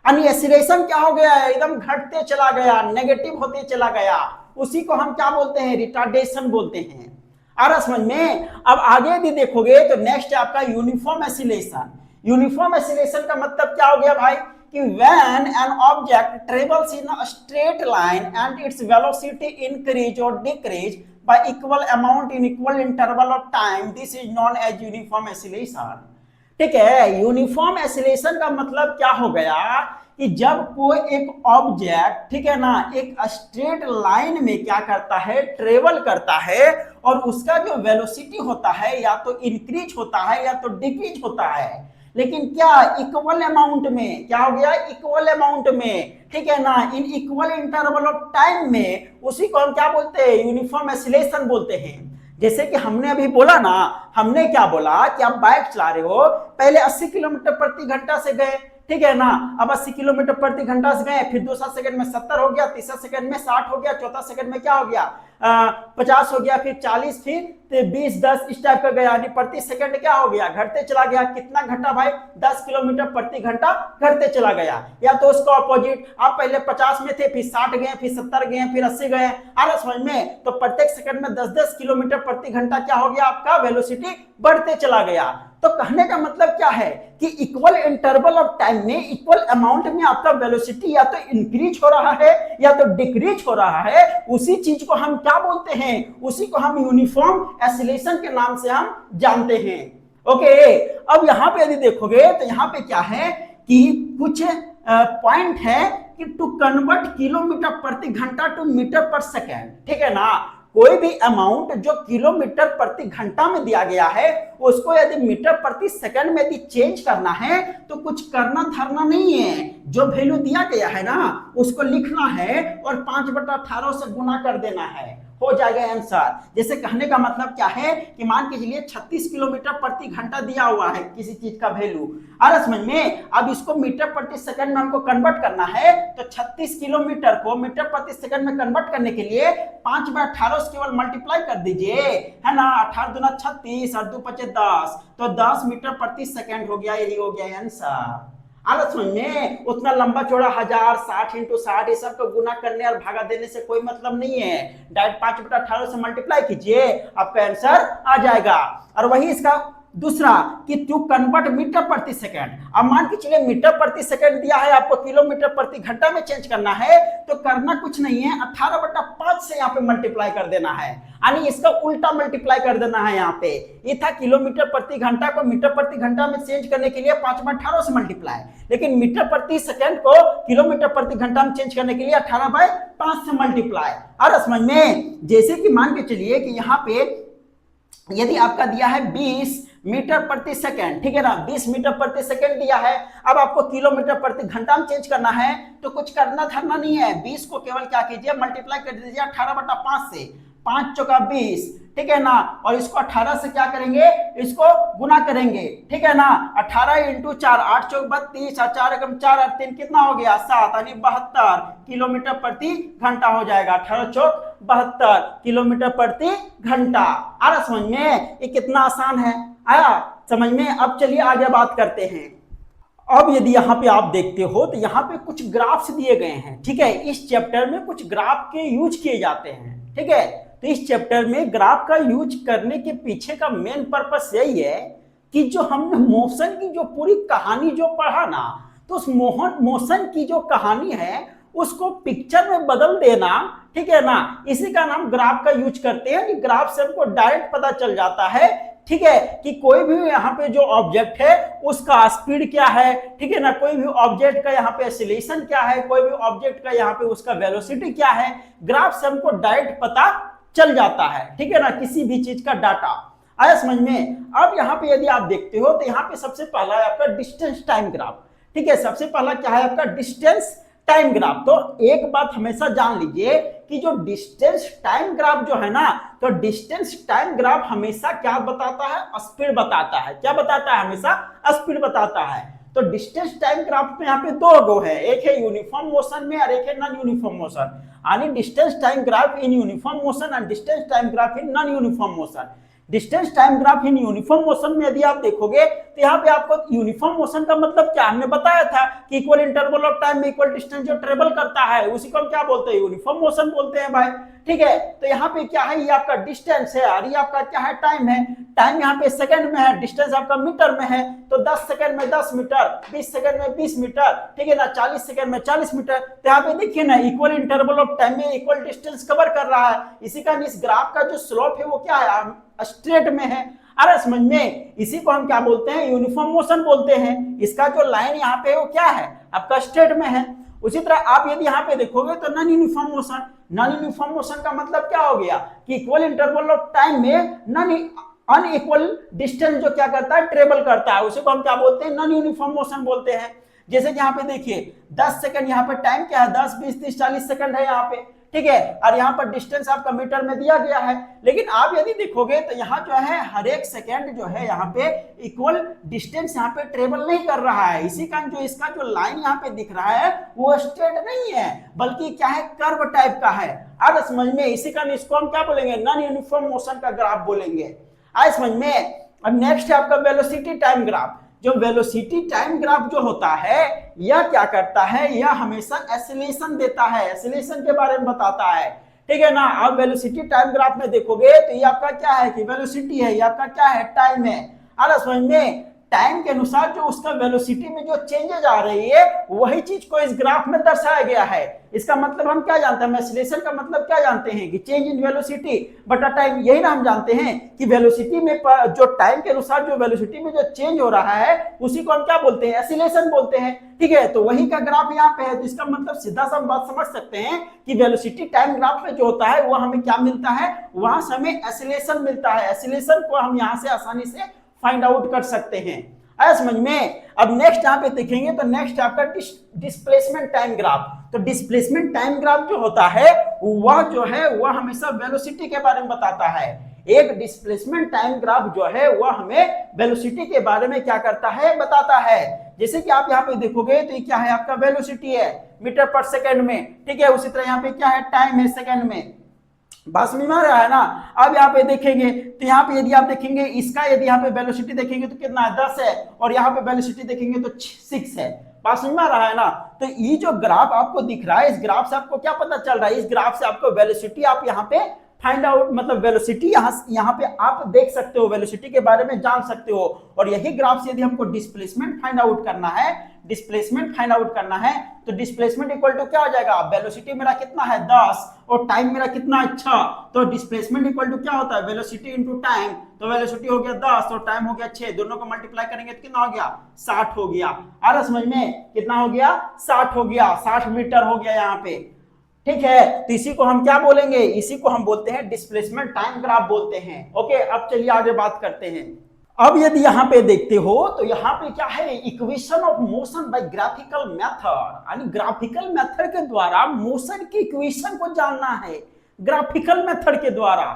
यानी एक्सीलरेशन क्या हो गया, एकदम घटते चला गया, नेगेटिव होते चला गया, उसी को हम क्या बोलते हैं, रिटार्डेशन बोलते हैं। आ रहा समझ में? अब आगे भी देखोगे तो नेक्स्ट है आपका यूनिफॉर्म एक्सीलरेशन। यूनिफॉर्म एक्सीलरेशन का मतलब क्या हो गया भाई कि when an object travels in a straight line and its velocity increase or decrease by equal amount in equal interval of time, this is known as uniform acceleration। ठीक है, uniform acceleration का मतलब क्या हो गया कि जब कोई एक ऑब्जेक्ट, ठीक है ना, एक स्ट्रेट लाइन में क्या करता है, ट्रेवल करता है, और उसका जो वेलोसिटी होता है या तो इंक्रीज होता है या तो डिक्रीज होता है, लेकिन क्या, इक्वल अमाउंट में, क्या हो गया, इक्वल अमाउंट में, ठीक है ना, in equal interval of time में, उसी को हम क्या बोलते हैं, यूनिफॉर्म एक्सीलरेशन बोलते हैं। जैसे कि हमने अभी बोला ना, हमने क्या बोला कि आप बाइक चला रहे हो, पहले 80 किलोमीटर प्रति घंटा से गए, ठीक है ना, अब 80 किलोमीटर प्रति घंटा से गए, फिर दूसरा सेकंड में 70 हो गया, तीसरा सेकंड में 60 हो गया, चौथा सेकंड में क्या हो गया, 50 हो गया, फिर 40, फिर 20, 10, इस टाइप का गया, यानी प्रति सेकंड क्या हो गया, घटते चला गया। कितना घटा भाई, 10 किलोमीटर प्रति घंटा घटते चला गया। या तो उसका ऑपोजिट, आप पहले 50 में थे, फिर 60 गए, फिर 70 गए, फिर 80 गए, आ रहा समझ में? तो प्रत्येक सेकंड में 10-10 किलोमीटर प्रति घंटा क्या हो गया, आपका वेलोसिटी बढ़ते चला गया। तो कहने का मतलब क्या है कि इक्वल इंटरवल ऑफ टाइम में, इक्वल अमाउंट में आपका वेलोसिटी या तो इंक्रीज हो रहा है या तो डिक्रीज हो रहा है, उसी चीज को हम क्या बोलते हैं, उसी को हम यूनिफॉर्म एक्सीलरेशन के नाम से हम जानते हैं। ओके, अब यहां पे यदि देखोगे तो यहां पे क्या है कि कुछ पॉइंट है कि टू कन्वर्ट किलोमीटर प्रति घंटा टू मीटर पर सेकेंड, ठीक है ना, कोई भी अमाउंट जो किलोमीटर प्रति घंटा में दिया गया है उसको यदि मीटर प्रति सेकंड में यदि चेंज करना है तो कुछ करना धरना नहीं है, जो वैल्यू दिया गया है ना उसको लिखना है और 5/18 से गुना कर देना है, हो जाएगा आंसर। जैसे कहने का मतलब क्या है कि मान के चलिए 36 किलोमीटर प्रति घंटा दिया हुआ है किसी चीज का वैल्यू, और समझ में अब इसको मीटर प्रति सेकंड में हमको कन्वर्ट करना है, तो 36 किलोमीटर को मीटर प्रति सेकंड में कन्वर्ट करने के लिए 5/18 से केवल मल्टीप्लाई कर दीजिए, है ना। 18 दूना 36 और 2 पचे 10, तो 10 मीटर प्रति सेकंड हो गया, यही हो गया आंसर। आलत समझ में, उतना लंबा चौड़ा 1000, 60 × 60 ये सब को गुना करने और भागा देने से कोई मतलब नहीं है। डायरेक्ट 5/18 से मल्टीप्लाई कीजिए, आपका आंसर आ जाएगा। और वही इसका दूसरा कि टू कन्वर्ट मीटर प्रति सेकंड, अब मान के चलिए मीटर प्रति सेकंड दिया है, आपको किलोमीटर प्रति घंटा में चेंज करना है, तो करना कुछ नहीं है, 18/5 से यहाँ पे मल्टीप्लाई कर देना है, यानी इसका उल्टा मल्टीप्लाई कर देना है। यहाँ पे ये था किलोमीटर प्रति घंटा को मीटर प्रति घंटा में चेंज करने के लिए 5/18 से मल्टीप्लाई, लेकिन मीटर प्रति सेकंड को किलोमीटर प्रति घंटा में चेंज करने के लिए 18/5 से मल्टीप्लाई। और समझ में, जैसे कि मान के चलिए कि यहाँ पे यदि आपका दिया है 20 मीटर प्रति सेकंड, ठीक है ना, 20 मीटर प्रति सेकंड दिया है, अब आपको किलोमीटर प्रति घंटा में चेंज करना है, तो कुछ करना धरना नहीं है, 20 को केवल क्या कीजिए मल्टीप्लाई कर दीजिए 18/5 से, 5 चौका 20, ठीक है ना, और इसको 18 से क्या करेंगे, इसको गुना करेंगे, ठीक है ना। 18 × 4, 8 चौक 32, 4 एकम 4 और 3 कितना हो गया 7, यानी 72 किलोमीटर प्रति घंटा हो जाएगा। 18 चौक 72 किलोमीटर प्रति घंटा। आ रहा समझ में, ये कितना आसान है, आया समझ में। अब चलिए आगे बात करते हैं। अब यदि यहाँ पे आप देखते हो तो यहाँ पे कुछ ग्राफ्स दिए गए हैं, ठीक है। इस चैप्टर में कुछ ग्राफ के यूज किए जाते हैं, ठीक है। तो इस चैप्टर में ग्राफ का यूज करने के पीछे का मेन पर्पस यही है कि जो हमने मोशन की जो पूरी कहानी जो पढ़ा ना, तो उस मोशन की जो कहानी है उसको पिक्चर में बदल देना, ठीक है ना, इसी का नाम ग्राफ का यूज करते हैं। कि ग्राफ से हमको डायरेक्ट पता चल जाता है, ठीक है, कि कोई भी यहाँ पे जो ऑब्जेक्ट है उसका स्पीड क्या है, ठीक है ना, कोई भी ऑब्जेक्ट का यहाँ पे एक्सीलरेशन क्या है, कोई भी ऑब्जेक्ट का यहाँ पे उसका वेलोसिटी क्या है, ग्राफ से हमको डायरेक्ट पता चल जाता है, ठीक है ना, किसी भी चीज का डाटा। आया समझ में। अब यहाँ पे यदि आप देखते हो तो यहाँ पे सबसे पहला है आपका डिस्टेंस टाइम ग्राफ, ठीक है। सबसे पहला क्या है आपका डिस्टेंस टाइम ग्राफ। तो एक बात हमेशा जान लीजिए कि जो डिस्टेंस टाइम ग्राफ जो है ना, तो डिस्टेंस टाइम ग्राफ हमेशा क्या बताता है, स्पीड बताता है। क्या बताता है, हमेशा स्पीड बताता है। तो डिस्टेंस टाइम ग्राफ में यहाँ पे दो गो है, एक है यूनिफॉर्म मोशन में और एक है नॉन यूनिफॉर्म मोशन, यानी distance time graph in uniform motion and distance time graph in non uniform motion. Distance time graph in uniform motion में यदि आप देखोगे तो यहाँ पे आपको यूनिफॉर्म मोशन का मतलब क्या, हमने बताया था कि इक्वल इंटरवल ऑफ टाइम में इक्वल डिस्टेंस जो ट्रेवल करता है उसी को हम क्या बोलते हैं, यूनिफॉर्म मोशन बोलते हैं भाई, ठीक है। तो यहाँ पे क्या है, ये आपका डिस्टेंस है और ये आपका क्या है, टाइम है। टाइम यहाँ पे सेकंड में है, डिस्टेंस आपका मीटर में है, तो 10 सेकंड में 10 मीटर, 20 सेकंड में 20 मीटर, ठीक है ना, 40 सेकंड में 40 मीटर। तो यहाँ पे देखिए ना, इक्वल इंटरवल ऑफ टाइम में इक्वल डिस्टेंस कवर कर रहा है। इसी का इस ग्राफ का जो स्लोप है वो क्या है, स्ट्रेट में है। अरे समझ में, इसी को हम क्या बोलते हैं, यूनिफॉर्म मोशन बोलते हैं। इसका जो लाइन यहाँ पे वो क्या है, आपका स्ट्रेट में है। उसी तरह आप यदि यहाँ पे देखोगे तो non uniform motion, non uniform motion का मतलब क्या हो गया कि इक्वल इंटरवल ऑफ टाइम में नॉन अनइक्वल डिस्टेंस जो क्या करता है, ट्रेवल करता है, उसी को हम क्या बोलते हैं, नॉन यूनिफॉर्म मोशन बोलते हैं। जैसे कि यहाँ पे देखिए 10 सेकंड, यहाँ पे टाइम क्या है, 10, 20, 30, 40 सेकंड है यहाँ पे, ठीक है, और यहाँ पर डिस्टेंस आपका मीटर में दिया गया है। लेकिन आप यदि देखोगे तो यहाँ जो है हर एक सेकंड जो है यहाँ पे इक्वल डिस्टेंस यहाँ पे ट्रेवल नहीं कर रहा है। इसी कारण जो इसका जो लाइन यहाँ पे दिख रहा है वो स्ट्रेट नहीं है, बल्कि क्या है, कर्व टाइप का है। अब समझ में, इसी कारण इसको हम क्या बोलेंगे, नॉन यूनिफॉर्म मोशन का ग्राफ बोलेंगे। आज समझ में। अब नेक्स्ट है आपका वेलोसिटी टाइम ग्राफ। जो वेलोसिटी टाइम ग्राफ जो होता है यह क्या करता है, यह हमेशा एक्सीलरेशन देता है, एक्सीलरेशन के बारे में बताता है, ठीक है ना। अब वेलोसिटी टाइम ग्राफ में देखोगे तो ये आपका क्या है कि वेलोसिटी है, ये आपका क्या है, टाइम है। आ समझ में, टाइम के अनुसार जो उसका वेलोसिटी में जो चेंजेज आ रही है वही चीज को इस ग्राफ में दर्शाया गया है। इसका मतलब हम क्या जानते हैं, एक्सीलरेशन का मतलब क्या जानते हैं कि चेंज इन वेलोसिटी बटा टाइम। यही ना हम जानते हैं कि वेलोसिटी में जो टाइम के अनुसार जो वेलोसिटी में जो चेंज हो रहा है उसी को हम क्या बोलते हैं, एक्सीलरेशन बोलते हैं, ठीक है। तो वही का ग्राफ यहाँ पे है, तो इसका मतलब सीधा सा बात समझ सकते हैं कि वेलोसिटी टाइम ग्राफ में जो होता है वह हमें क्या मिलता है, वहां से हमें एक्सीलरेशन मिलता है। एक्सीलरेशन को हम यहाँ से आसानी से फाइंड आउट कर सकते हैं। आया समझ में। अब नेक्स्ट यहाँ पे देखेंगे तो नेक्स्ट आपका डिस्प्लेसमेंट टाइम ग्राफ। तो डिस्प्लेसमेंट टाइम ग्राफ जो होता है वह जो है वह हमेशा वेलोसिटी के बारे में बताता है। एक डिस्प्लेसमेंट टाइम ग्राफ जो है वह हमें वेलोसिटी के बारे में क्या करता है, बताता है। जैसे कि आप यहाँ पे देखोगे तो ये क्या है, आपका वेलोसिटी है मीटर पर सेकंड में, ठीक है। उसी तरह यहाँ पे क्या है, टाइम है सेकंड में। बस में आ रहा है ना। अब यहाँ पे देखेंगे तो यहाँ पे यदि आप देखेंगे इसका यदि यहाँ पे वेलोसिटी देखेंगे तो कितना है, 10 है, और यहाँ पे वेलोसिटी देखेंगे तो 6 है। पास में आ रहा है ना। तो ये जो ग्राफ आपको दिख रहा है, इस ग्राफ से आपको क्या पता चल रहा है, इस ग्राफ से आपको वेलोसिटी आप यहाँ पे फाइंड आउट, मतलब वेलोसिटी यहाँ पे आप देख सकते हो, वेलोसिटी के बारे में जान सकते हो। और यही ग्राफ से यदि हमको डिस्प्लेसमेंट फाइंड आउट करना है, डिस्प्लेसमेंट फाइंड आउट करना है तो डिस्प्लेसमेंट इक्वल टू क्या हो जाएगा, वेलोसिटी मेरा कितना है 10 और टाइम मेरा कितना है 6, तो डिस्प्लेसमेंट इक्वल टू क्या होता है, वेलोसिटी इनटू टाइम। तो वेलोसिटी हो गया 10 और टाइम हो गया 6, दोनों को मल्टीप्लाई करेंगे तो कितना हो गया, 60 हो गया। आ रहा समझ में, कितना हो गया, 60 हो गया, 60 मीटर हो गया यहाँ पे, ठीक है। तो इसी को हम क्या बोलेंगे, इसी को हम बोलते हैं डिस्प्लेसमेंट टाइम ग्राफ बोलते हैं। ओके, अब चलिए आगे बात करते हैं। अब यदि यहाँ पे देखते हो तो यहाँ पे क्या है, equation of motion by graphical method, यानी ग्राफिकल मेथड के द्वारा मोशन की इक्वेशन को जानना है, ग्राफिकल मेथड के द्वारा।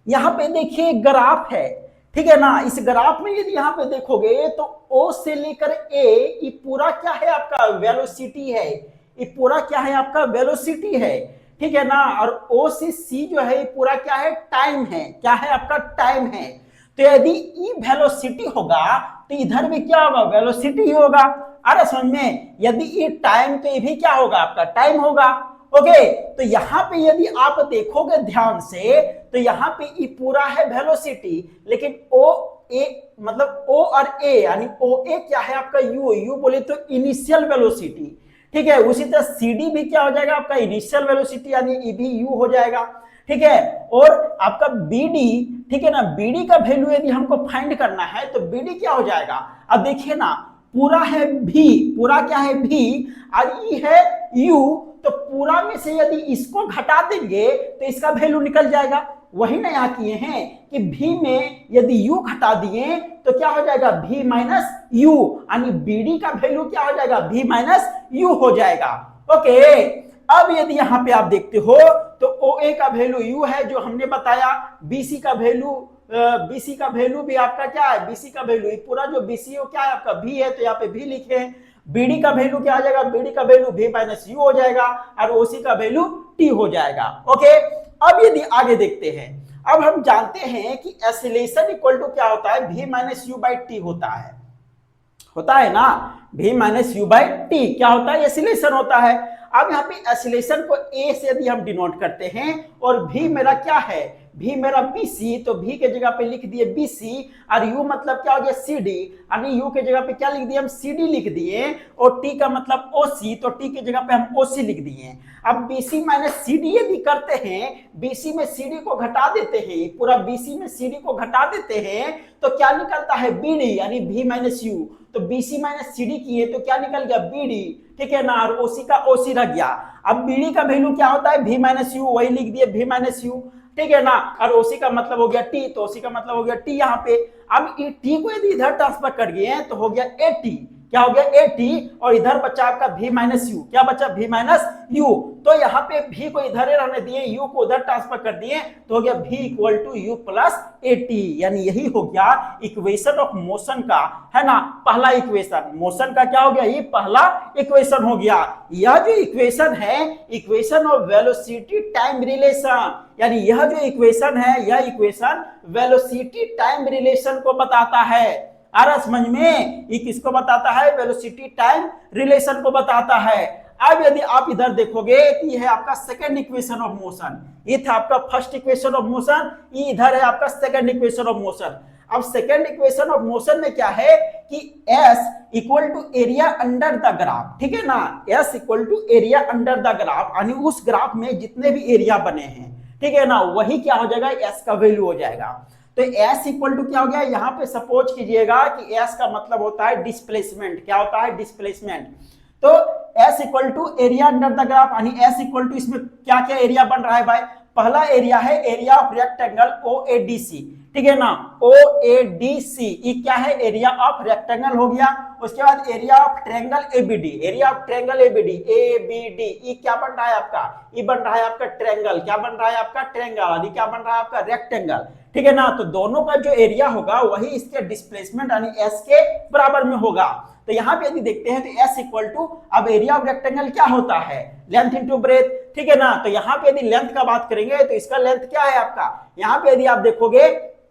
यहाँ पे देखिए ग्राफ है, ठीक है ना। इस ग्राफ में यदि यहाँ पे देखोगे तो O से लेकर A ये पूरा क्या है, आपका वेलोसिटी है, ये पूरा क्या है, आपका वेलोसिटी है, ठीक है ना। और O से C जो है ये पूरा क्या है, टाइम है, क्या है आपका टाइम है। तो यदि ई वेलोसिटी होगा तो इधर भी क्या होगा, वेलोसिटी होगा। अरे समझ में, यदि ये टाइम तो ये भी क्या होगा, आपका टाइम होगा। ओके, तो यहाँ पे यदि आप देखोगे ध्यान से तो यहाँ पे ये पूरा है वेलोसिटी, लेकिन ओ ए मतलब ओ और ए यानी ओ ए क्या है आपका यू, यू बोले तो इनिशियल वेलोसिटी, ठीक है। उसी तरह सी डी भी क्या हो जाएगा, आपका इनिशियल वेलोसिटी यानी ई भी यू हो जाएगा, ठीक है। और आपका बी डी, ठीक है ना, बी डी का वैल्यू यदि हमको फाइंड करना है तो बी डी क्या हो जाएगा, अब देखिए ना, पूरा है भी, पूरा क्या है भी, और ई है यू, तो पूरा में से यदि इसको घटा देंगे तो इसका वैल्यू निकल जाएगा। वही ना यहाँ किए हैं कि भी में यदि यू घटा दिए तो क्या हो जाएगा, भी माइनस यू, यानी बी डी का वैल्यू क्या हो जाएगा, भी माइनस यू हो जाएगा। ओके, अब यदि यहाँ पे आप देखते हो तो ओ ए का वैल्यू यू है जो हमने बताया, बीसी का वैल्यू भी आपका क्या है, बीसी का वैल्यू पूरा जो बीसी है क्या है आपका भी है, तो यहाँ पे भी लिखे। बीडी का वैल्यू क्या आ जाएगा, बीडी का वैल्यू भी माइनस यू हो जाएगा और ओसी का वैल्यू टी हो जाएगा। ओके, अब यदि आगे देखते हैं, अब हम जानते हैं कि एक्सीलरेशन इक्वल टू क्या होता है, भी माइनस यू बाई टी होता है ना, भी माइनस यू बाई टी क्या होता है, एक्सीलरेशन होता है। अब यहाँ पे एक्सीलरेशन को ए से यदि हम डिनोट करते हैं और भी मेरा क्या है, भी मेरा BC, तो भी के जगह पे लिख दिए BC और U मतलब क्या हो गया CD, यानी U के जगह पे क्या लिख दिए हम CD लिख दिए, और T का मतलब OC, तो T के जगह पे हम OC लिख दिए। अब BC माइनस CD यदि करते हैं, BC में CD को घटा देते हैं, पूरा BC में CD को घटा देते हैं तो क्या निकलता है BD, यानी V माइनस U, तो BC माइनस CD किए तो क्या निकल गया BD, ठीक है ना, और OC का OC रह गया। अब BD का वैल्यू क्या होता है, V माइनस U, वही लिख दिए V माइनस U, ठीक है ना, और ओसी का मतलब हो गया टी, तो ओसी का मतलब हो गया टी यहाँ पे। अब टी को यदि इधर ट्रांसफर कर गए तो हो गया ए टी, क्या हो गया ए टी, और इधर बचा आपका भी माइनस यू, क्या बचा भी माइनस यू, तो यहाँ पे भी को इधर रहने दिए, यू को उधर ट्रांसफर कर दिए तो हो गया भी equal to U plus A T, यानी यही हो गया इक्वेशन ऑफ मोशन का, है ना, पहला इक्वेशन। मोशन का क्या हो गया, ये पहला इक्वेशन हो गया। यह जो इक्वेशन है, equation of velocity time relation, यानी यह जो इक्वेशन है, यह इक्वेशन वेलोसिटी टाइम रिलेशन को बताता है। आ रहा समझ में, ये किसको बताता है, वेलोसिटी टाइम रिलेशन को बताता है। अब यदि आप इधर देखोगे कि यह है आपका सेकंड इक्वेशन ऑफ मोशन, ये था आपका फर्स्ट इक्वेशन ऑफ मोशन, ये इधर है आपका सेकंड इक्वेशन ऑफ मोशन। अब सेकंड इक्वेशन ऑफ मोशन में क्या है कि S equal to area under the graph, ठीक है ना, S equal to area under the graph, यानी उस ग्राफ में जितने भी एरिया बने हैं, ठीक है ना, वही क्या हो जाएगा, S का वैल्यू हो जाएगा। तो S इक्वल टू क्या हो गया, यहाँ पे सपोज कीजिएगा कि S का मतलब होता है डिस्प्लेसमेंट, क्या होता है, डिस्प्लेसमेंट। तो S equal to area under the graph, यानी S इक्वल टू इसमें क्या क्या एरिया बन रहा है भाई, पहला एरिया है एरिया ऑफ रेक्टेंगल OADC, ठीक है ना, OADC ये क्या है, एरिया ऑफ रेक्टेंगल हो गया। उसके बाद area of triangle ABD, area of triangle ABD ये क्या बन रहा है आपका, ये बन रहा है आपका ट्रायंगल, क्या बन रहा है आपका ट्रायंगल, और ये क्या बन रहा है आपका रेक्टेंगल, ठीक है ना। तो दोनों का जो एरिया होगा वही इसके डिस्प्लेसमेंट यानी S के बराबर में होगा। तो यहाँ पे यदि देखते हैं तो S इक्वल टू, अब एरिया ऑफ रेक्टेंगल क्या होता है, लेंथ इनटू ब्रेथ, ठीक है ना। तो यहाँ पे यदि लेंथ का बात करेंगे तो इसका लेंथ क्या है आपका, यहाँ पे यदि आप देखोगे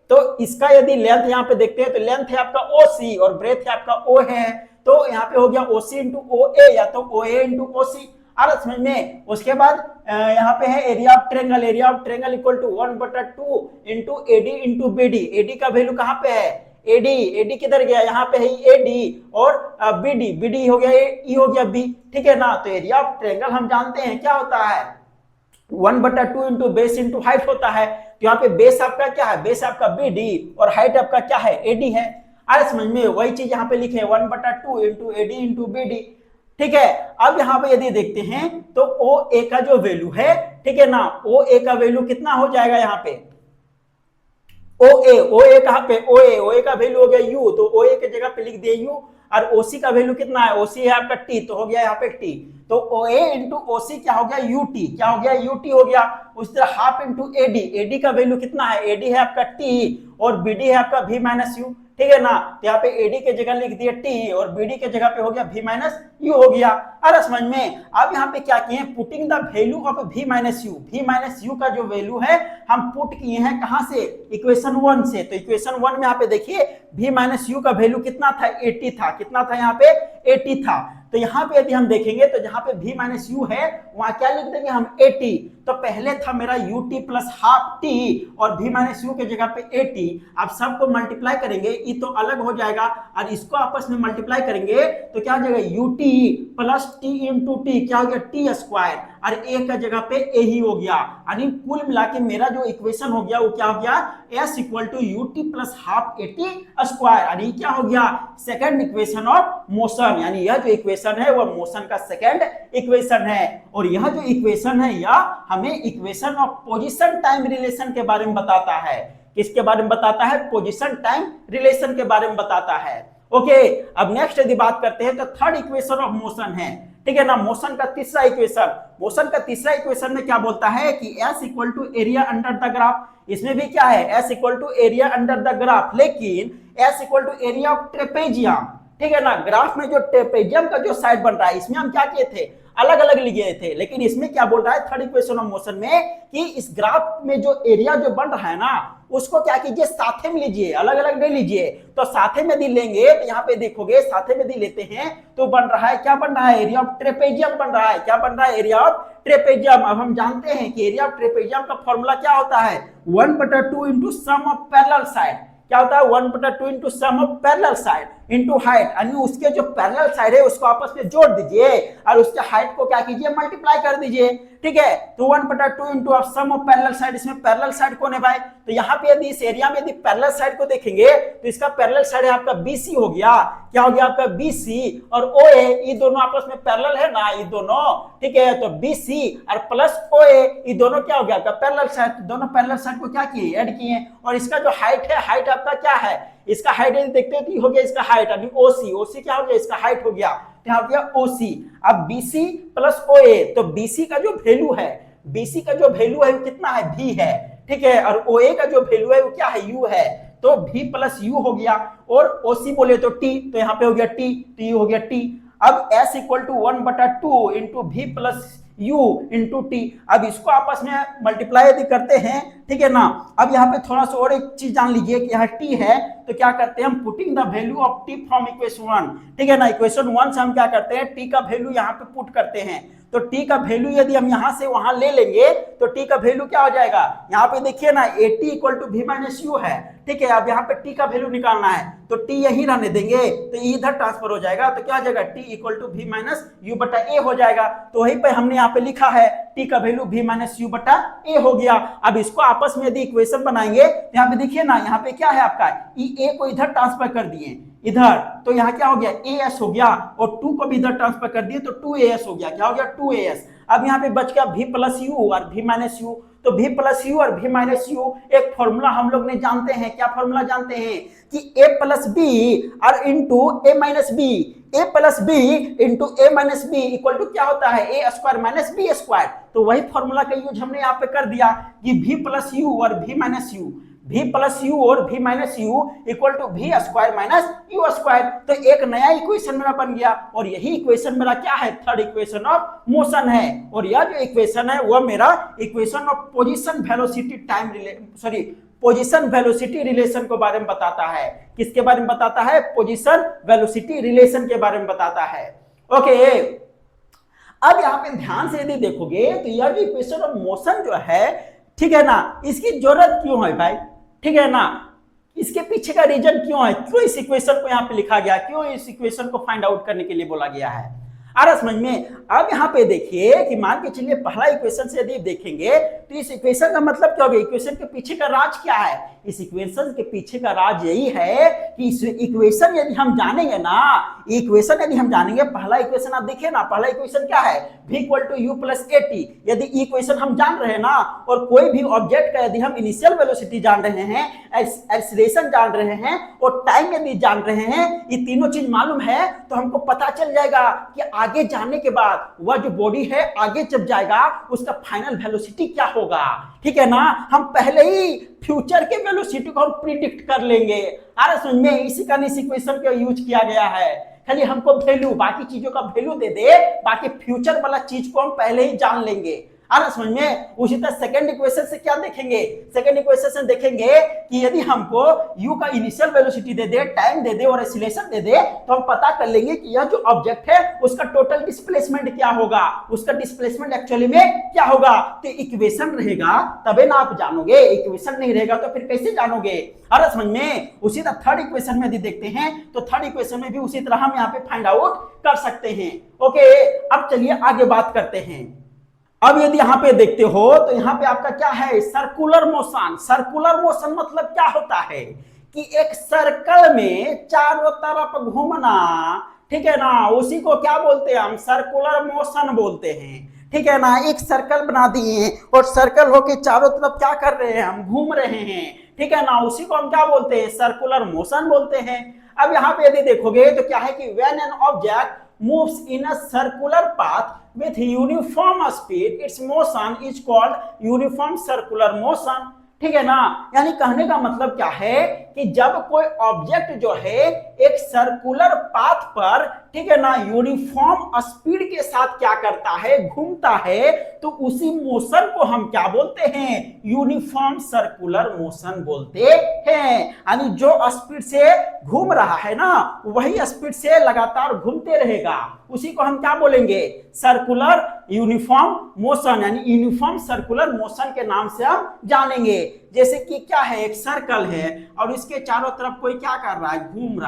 तो इसका यदि लेंथ यहाँ पे देखते हैं तो लेंथ है आपका OC और ब्रेथ है आपका O है, तो यहाँ पे हो गया OC इंटू OA या तो OA इंटू OC, आ रहा समझ में। उसके बाद यहाँ पे है area of triangle, area of triangle equal to 1/2 into AD into BD, AD का वैल्यू कहाँ पे है, AD किधर गया, यहाँ पे है AD और BD हो गया E हो गया B, ठीक है ना। तो एरिया ऑफ ट्रायंगल हम जानते हैं क्या होता है, 1/2 इंटू बेस इंटू हाइट होता है। तो यहाँ पे बेस आपका क्या है, बेस आपका BD और हाइट आपका क्या है AD है, अरे समझ में। वही चीज यहाँ पे लिखे 1/2 इंटू AD इंटू BD, ठीक है। अब यहाँ पे यदि देखते हैं तो OA का जो वैल्यू है, ठीक है ना, OA का वैल्यू कितना हो जाएगा यहाँ पे, OA कहाँ पे, OA का वैल्यू हो गया U, तो OA के जगह पे लिख दिए U, और OC का वैल्यू कितना है, OC है आपका T, तो हो गया यहाँ पे T, तो OA इंटू OC क्या हो गया UT, क्या हो गया UT हो गया। उस तरह हाफ इंटू AD का वैल्यू कितना है, AD है आपका T और BD है आपका V माइनस U, ठीक है ना। तो यहाँ पे AD के जगह लिख दिया T और BD के जगह पे हो गया V माइनस U हो गया, अरे समझ में। अब यहाँ पे क्या किए, putting the value of V minus U का जो वैल्यू है हम पुट किए हैं कहां से, इक्वेशन 1 से। तो इक्वेशन 1 में यहाँ पे देखिए V माइनस U का वैल्यू कितना था, 80 था, कितना था यहाँ पे 80 था। तो यहाँ पे यदि हम देखेंगे तो जहां पे V माइनस U है वहां क्या लिख देंगे हम 80, तो पहले था मेरा UT प्लस हाफ T और V माइनस U के जगह पे 80, अब सबको मल्टीप्लाई करेंगे, ये तो अलग हो जाएगा और इसको आपस में मल्टीप्लाई करेंगे तो क्या हो जाएगा UT plus T into T, क्या हो गया T स्क्वायर, और A का जगह पे A ही हो गया, यानी कुल मिला के मेरा जो इक्वेशन हो गया वो क्या हो गया, S equal to UT plus half 80 square, यानी क्या हो गया, सेकंड इक्वेशन ऑफ मोशन, यानी यह जो इक्वेशन है वह मोशन का सेकंड इक्वेशन है। और यह जो इक्वेशन है यह हमें equation of position time relation के बारे में बताता है, किसके बारे में बताता है, पोजीशन टाइम रिलेशन के बारे में बताता है। ओके, अब नेक्स्ट यदि बात करते हैं तो थर्ड इक्वेशन ऑफ मोशन है, ठीक है ना, मोशन का तीसरा इक्वेशन में क्या बोलता है कि S equal to area under the graph, इसमें भी क्या है S equal to area under the graph, लेकिन S equal to area of trapezium, ठीक है ना। ग्राफ में जो ट्रेपेजियम का जो साइड बन रहा है इसमें हम क्या किए थे, अलग अलग लिए थे, लेकिन इसमें क्या बोल रहा है थर्ड इक्वेशन ऑफ मोशन में कि इस ग्राफ में जो एरिया जो बन रहा है ना उसको क्या कीजिए, साथे में लीजिए, अलग अलग नहीं लीजिए। तो साथे में यदि लेंगे तो यहाँ पे देखोगे साथे में यदि लेते हैं तो बन रहा है, क्या बन रहा है, एरिया ऑफ ट्रेपेजियम बन रहा है, क्या बन रहा है, एरिया ऑफ ट्रेपेजियम। अब हम जानते हैं कि एरिया ऑफ ट्रेपेजियम का फॉर्मूला क्या होता है, 1/2 into sum of parallel side, क्या होता है 1/2 into sum of parallel side into height, यानी उसके जो पैरेलल साइड है उसको आपस में जोड़ दीजिए और उसके हाइट को क्या कीजिए, मल्टीप्लाई कर दीजिए, ठीक है। तो 1/2 into of sum of parallel side, इसमें पैरेलल साइड कौन है भाई, तो यहाँ पे यदि इस एरिया में यदि पैरेलल साइड को देखेंगे तो इसका पैरेलल साइड है आपका BC हो गया, क्या हो गया आपका BC और OA, ये दोनों आपस में पैरेलल है ना, ये दोनों, ठीक है। तो BC और प्लस OA ये दोनों क्या हो गया आपका पैरेलल साइड, दोनों पैरेलल साइड को क्या किए, ऐड किए। और इसका जो हाइट है, हाइट आपका क्या है, इसका हाइट देखते हैं तो हो गया इसका हाइट, अभी OC क्या हो गया, इसका हाइट हो गया, क्या हो गया OC। अब BC प्लस OA, तो BC का जो वैल्यू है, BC का जो वैल्यू है वो कितना है, V है, ठीक है, और OA का जो वैल्यू है वो क्या है, U है, तो V प्लस U हो गया, और OC बोले तो T, तो यहाँ पे हो गया T, तो ये हो गया T। अब S equal to 1/2 into V plus U into T, अब इसको आपस में मल्टीप्लाई यदि करते हैं, ठीक है ना। अब यहाँ पे थोड़ा सा और एक चीज जान लीजिए कि यहाँ T है तो क्या करते हैं हम, putting the value of T from equation 1, ठीक है ना, इक्वेशन 1 से हम क्या करते हैं, T का वैल्यू यहाँ पे पुट करते हैं। तो T का वैल्यू यदि हम यहाँ से वहां ले लेंगे तो T का वैल्यू क्या हो जाएगा, यहाँ पे देखिए ना 80 equal to V minus U है, ठीक है। अब यहाँ पे T का वैल्यू निकालना है तो T यही रहने देंगे, तो इधर ट्रांसफर हो जाएगा, तो क्या हो जाएगा T equal to V minus U बटा A हो जाएगा। तो वहीं पे हमने यहाँ पे लिखा है T का वैल्यू V माइनस U बटा A हो गया। अब इसको आपस में यदि इक्वेशन बनाएंगे तो यहाँ पे देखिए ना, यहाँ पे क्या है आपका, A को इधर ट्रांसफर कर दिए इधर, तो यहाँ क्या हो गया AS हो गया, और 2 को भी इधर ट्रांसफर कर दिए तो 2AS हो गया, क्या हो गया 2AS। अब यहाँ पे बच गया V प्लस U और V माइनस U, तो v प्लस यू और v माइनस यू एक फॉर्मूला हम लोग ने जानते हैं। क्या फॉर्मूला जानते हैं कि a प्लस बी और into A minus B, a plus B into A minus B equal to क्या होता है A square minus B square. तो वही फॉर्मूला का यूज हमने यहाँ पे कर दिया कि v प्लस यू और v minus U, v plus U और v minus U equal to v square minus U square. तो एक नया इक्वेशन मेरा बन गया और यही इक्वेशन मेरा क्या है थर्ड इक्वेशन ऑफ मोशन है। और यह जो इक्वेशन है वह मेरा equation of position velocity time position velocity relation के बारे में बताता है। किसके बारे में बताता है? पोजीशन वेलोसिटी रिलेशन के बारे में बताता है। ओके, अब यहाँ पे ध्यान से यदि देखोगे तो यह जो इक्वेशन ऑफ मोशन जो है, ठीक है ना, इसकी जरूरत क्यों है भाई? ठीक है ना, इसके पीछे का रीजन क्यों है? क्यों इस इक्वेशन को यहाँ पे लिखा गया? क्यों इस इक्वेशन को फाइंड आउट करने के लिए बोला गया है? आ रहा समझ में? अब यहाँ पे देखिए कि मान के चलिए पहला इक्वेशन से यदि देखेंगे तो इस इक्वेशन का मतलब क्या होगा? इक्वेशन के पीछे का राज क्या है? इस इक्वेशन के पीछे का राज यही है कि इस इक्वेशन यदि हम जानेंगे ना, इक्वेशन यदि हम जानेंगे, पहला इक्वेशन आप देखिए ना, पहला इक्वेशन क्या है? v equal to U plus A T. यदि इक्वेशन हम जान रहे हैं ना और कोई भी ऑब्जेक्ट का यदि हम इनिशियल वेलोसिटी जान रहे हैं, एक्सीलरेशन जान रहे हैं और टाइम यदि जान रहे हैं, ये तीनों चीज मालूम है तो हमको पता चल जाएगा कि आगे जाने के बाद वह जो बॉडी है आगे जब जाएगा उसका फाइनल वेलोसिटी क्या होगा। ठीक है ना, हम पहले ही फ्यूचर के वेलोसिटी को हम प्रिडिक्ट कर लेंगे। अरे समझ में? इसी का इस इक्वेशन का यूज किया गया है। खाली हमको वैल्यू, बाकी चीजों का वैल्यू दे दे, बाकी फ्यूचर वाला चीज को हम पहले ही जान लेंगे। आ रहा समझ में? उसी तरह सेकंड इक्वेशन से क्या देखेंगे? सेकंड इक्वेशन से देखेंगे कि यदि हमको u का इनिशियल वेलोसिटी दे दे, टाइम दे दे और एक्सीलरेशन दे दे, तो हम पता कर लेंगे कि यह जो ऑब्जेक्ट है उसका टोटल डिस्प्लेसमेंट क्या होगा, उसका डिस्प्लेसमेंट एक्चुअली में क्या होगा। तो इक्वेशन रहेगा तबे ना आप जानोगे, इक्वेशन नहीं रहेगा तो फिर कैसे जानोगे? अरे समझ में? उसी तरह थर्ड इक्वेशन में यदि देखते हैं तो थर्ड इक्वेशन में भी उसी तरह हम यहाँ पे फाइंड आउट कर सकते हैं। ओके, अब चलिए आगे बात करते हैं। अब यदि यहाँ पे देखते हो तो यहाँ पे आपका क्या है? Circular motion. सर्कुलर मोशन मतलब क्या होता है कि एक सर्कल में चारों तरफ घूमना, ठीक है ना, उसी को क्या बोलते हैं हम? सर्कुलर मोशन बोलते हैं। ठीक है ना, एक सर्कल बना दिए और सर्कल होके चारों तरफ क्या कर रहे हैं? हम घूम रहे हैं। ठीक है ना, उसी को हम क्या बोलते हैं? सर्कुलर मोशन बोलते हैं। अब यहाँ पे यदि देखोगे तो क्या है कि when an object moves in a circular path with uniform speed, its motion is called uniform circular motion। ठीक है ना, यानी कहने का मतलब क्या है कि जब कोई ऑब्जेक्ट जो है एक सर्कुलर पाथ पर, ठीक है ना, यूनिफॉर्म स्पीड के साथ क्या करता है? घूमता है, तो उसी मोशन को हम क्या बोलते हैं? यूनिफॉर्म सर्कुलर मोशन बोलते हैं। यानी जो स्पीड से घूम रहा है ना वही स्पीड से लगातार घूमते रहेगा, उसी को हम क्या बोलेंगे? सर्कुलर यूनिफॉर्म मोशन, यानी यूनिफॉर्म सर्कुलर मोशन के नाम से हम जानेंगे। जैसे कि क्या है, एक सर्कल है और इसके चारों तरफ कोई क्या कर रहा है? घूम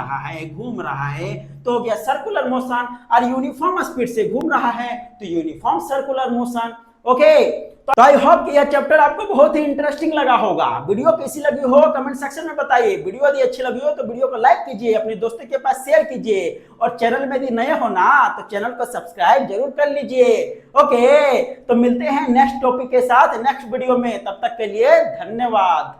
रहा है, तो हो गया सर्कुलर मोशन। और यूनिफॉर्म स्पीड से घूम रहा है तो यूनिफॉर्म सर्कुलर मोशन। ओके, तो आई होप कि यह चैप्टर आपको बहुत ही इंटरेस्टिंग लगा होगा। वीडियो कैसी लगी हो कमेंट सेक्शन में बताइए। वीडियो यदि अच्छी लगी हो तो वीडियो को लाइक कीजिए, अपने दोस्तों के पास शेयर कीजिए और चैनल में यदि नए हो ना तो चैनल को सब्सक्राइब जरूर कर लीजिए। ओके, तो मिलते हैं नेक्स्ट टॉपिक के साथ नेक्स्ट वीडियो में। तब तक के लिए धन्यवाद।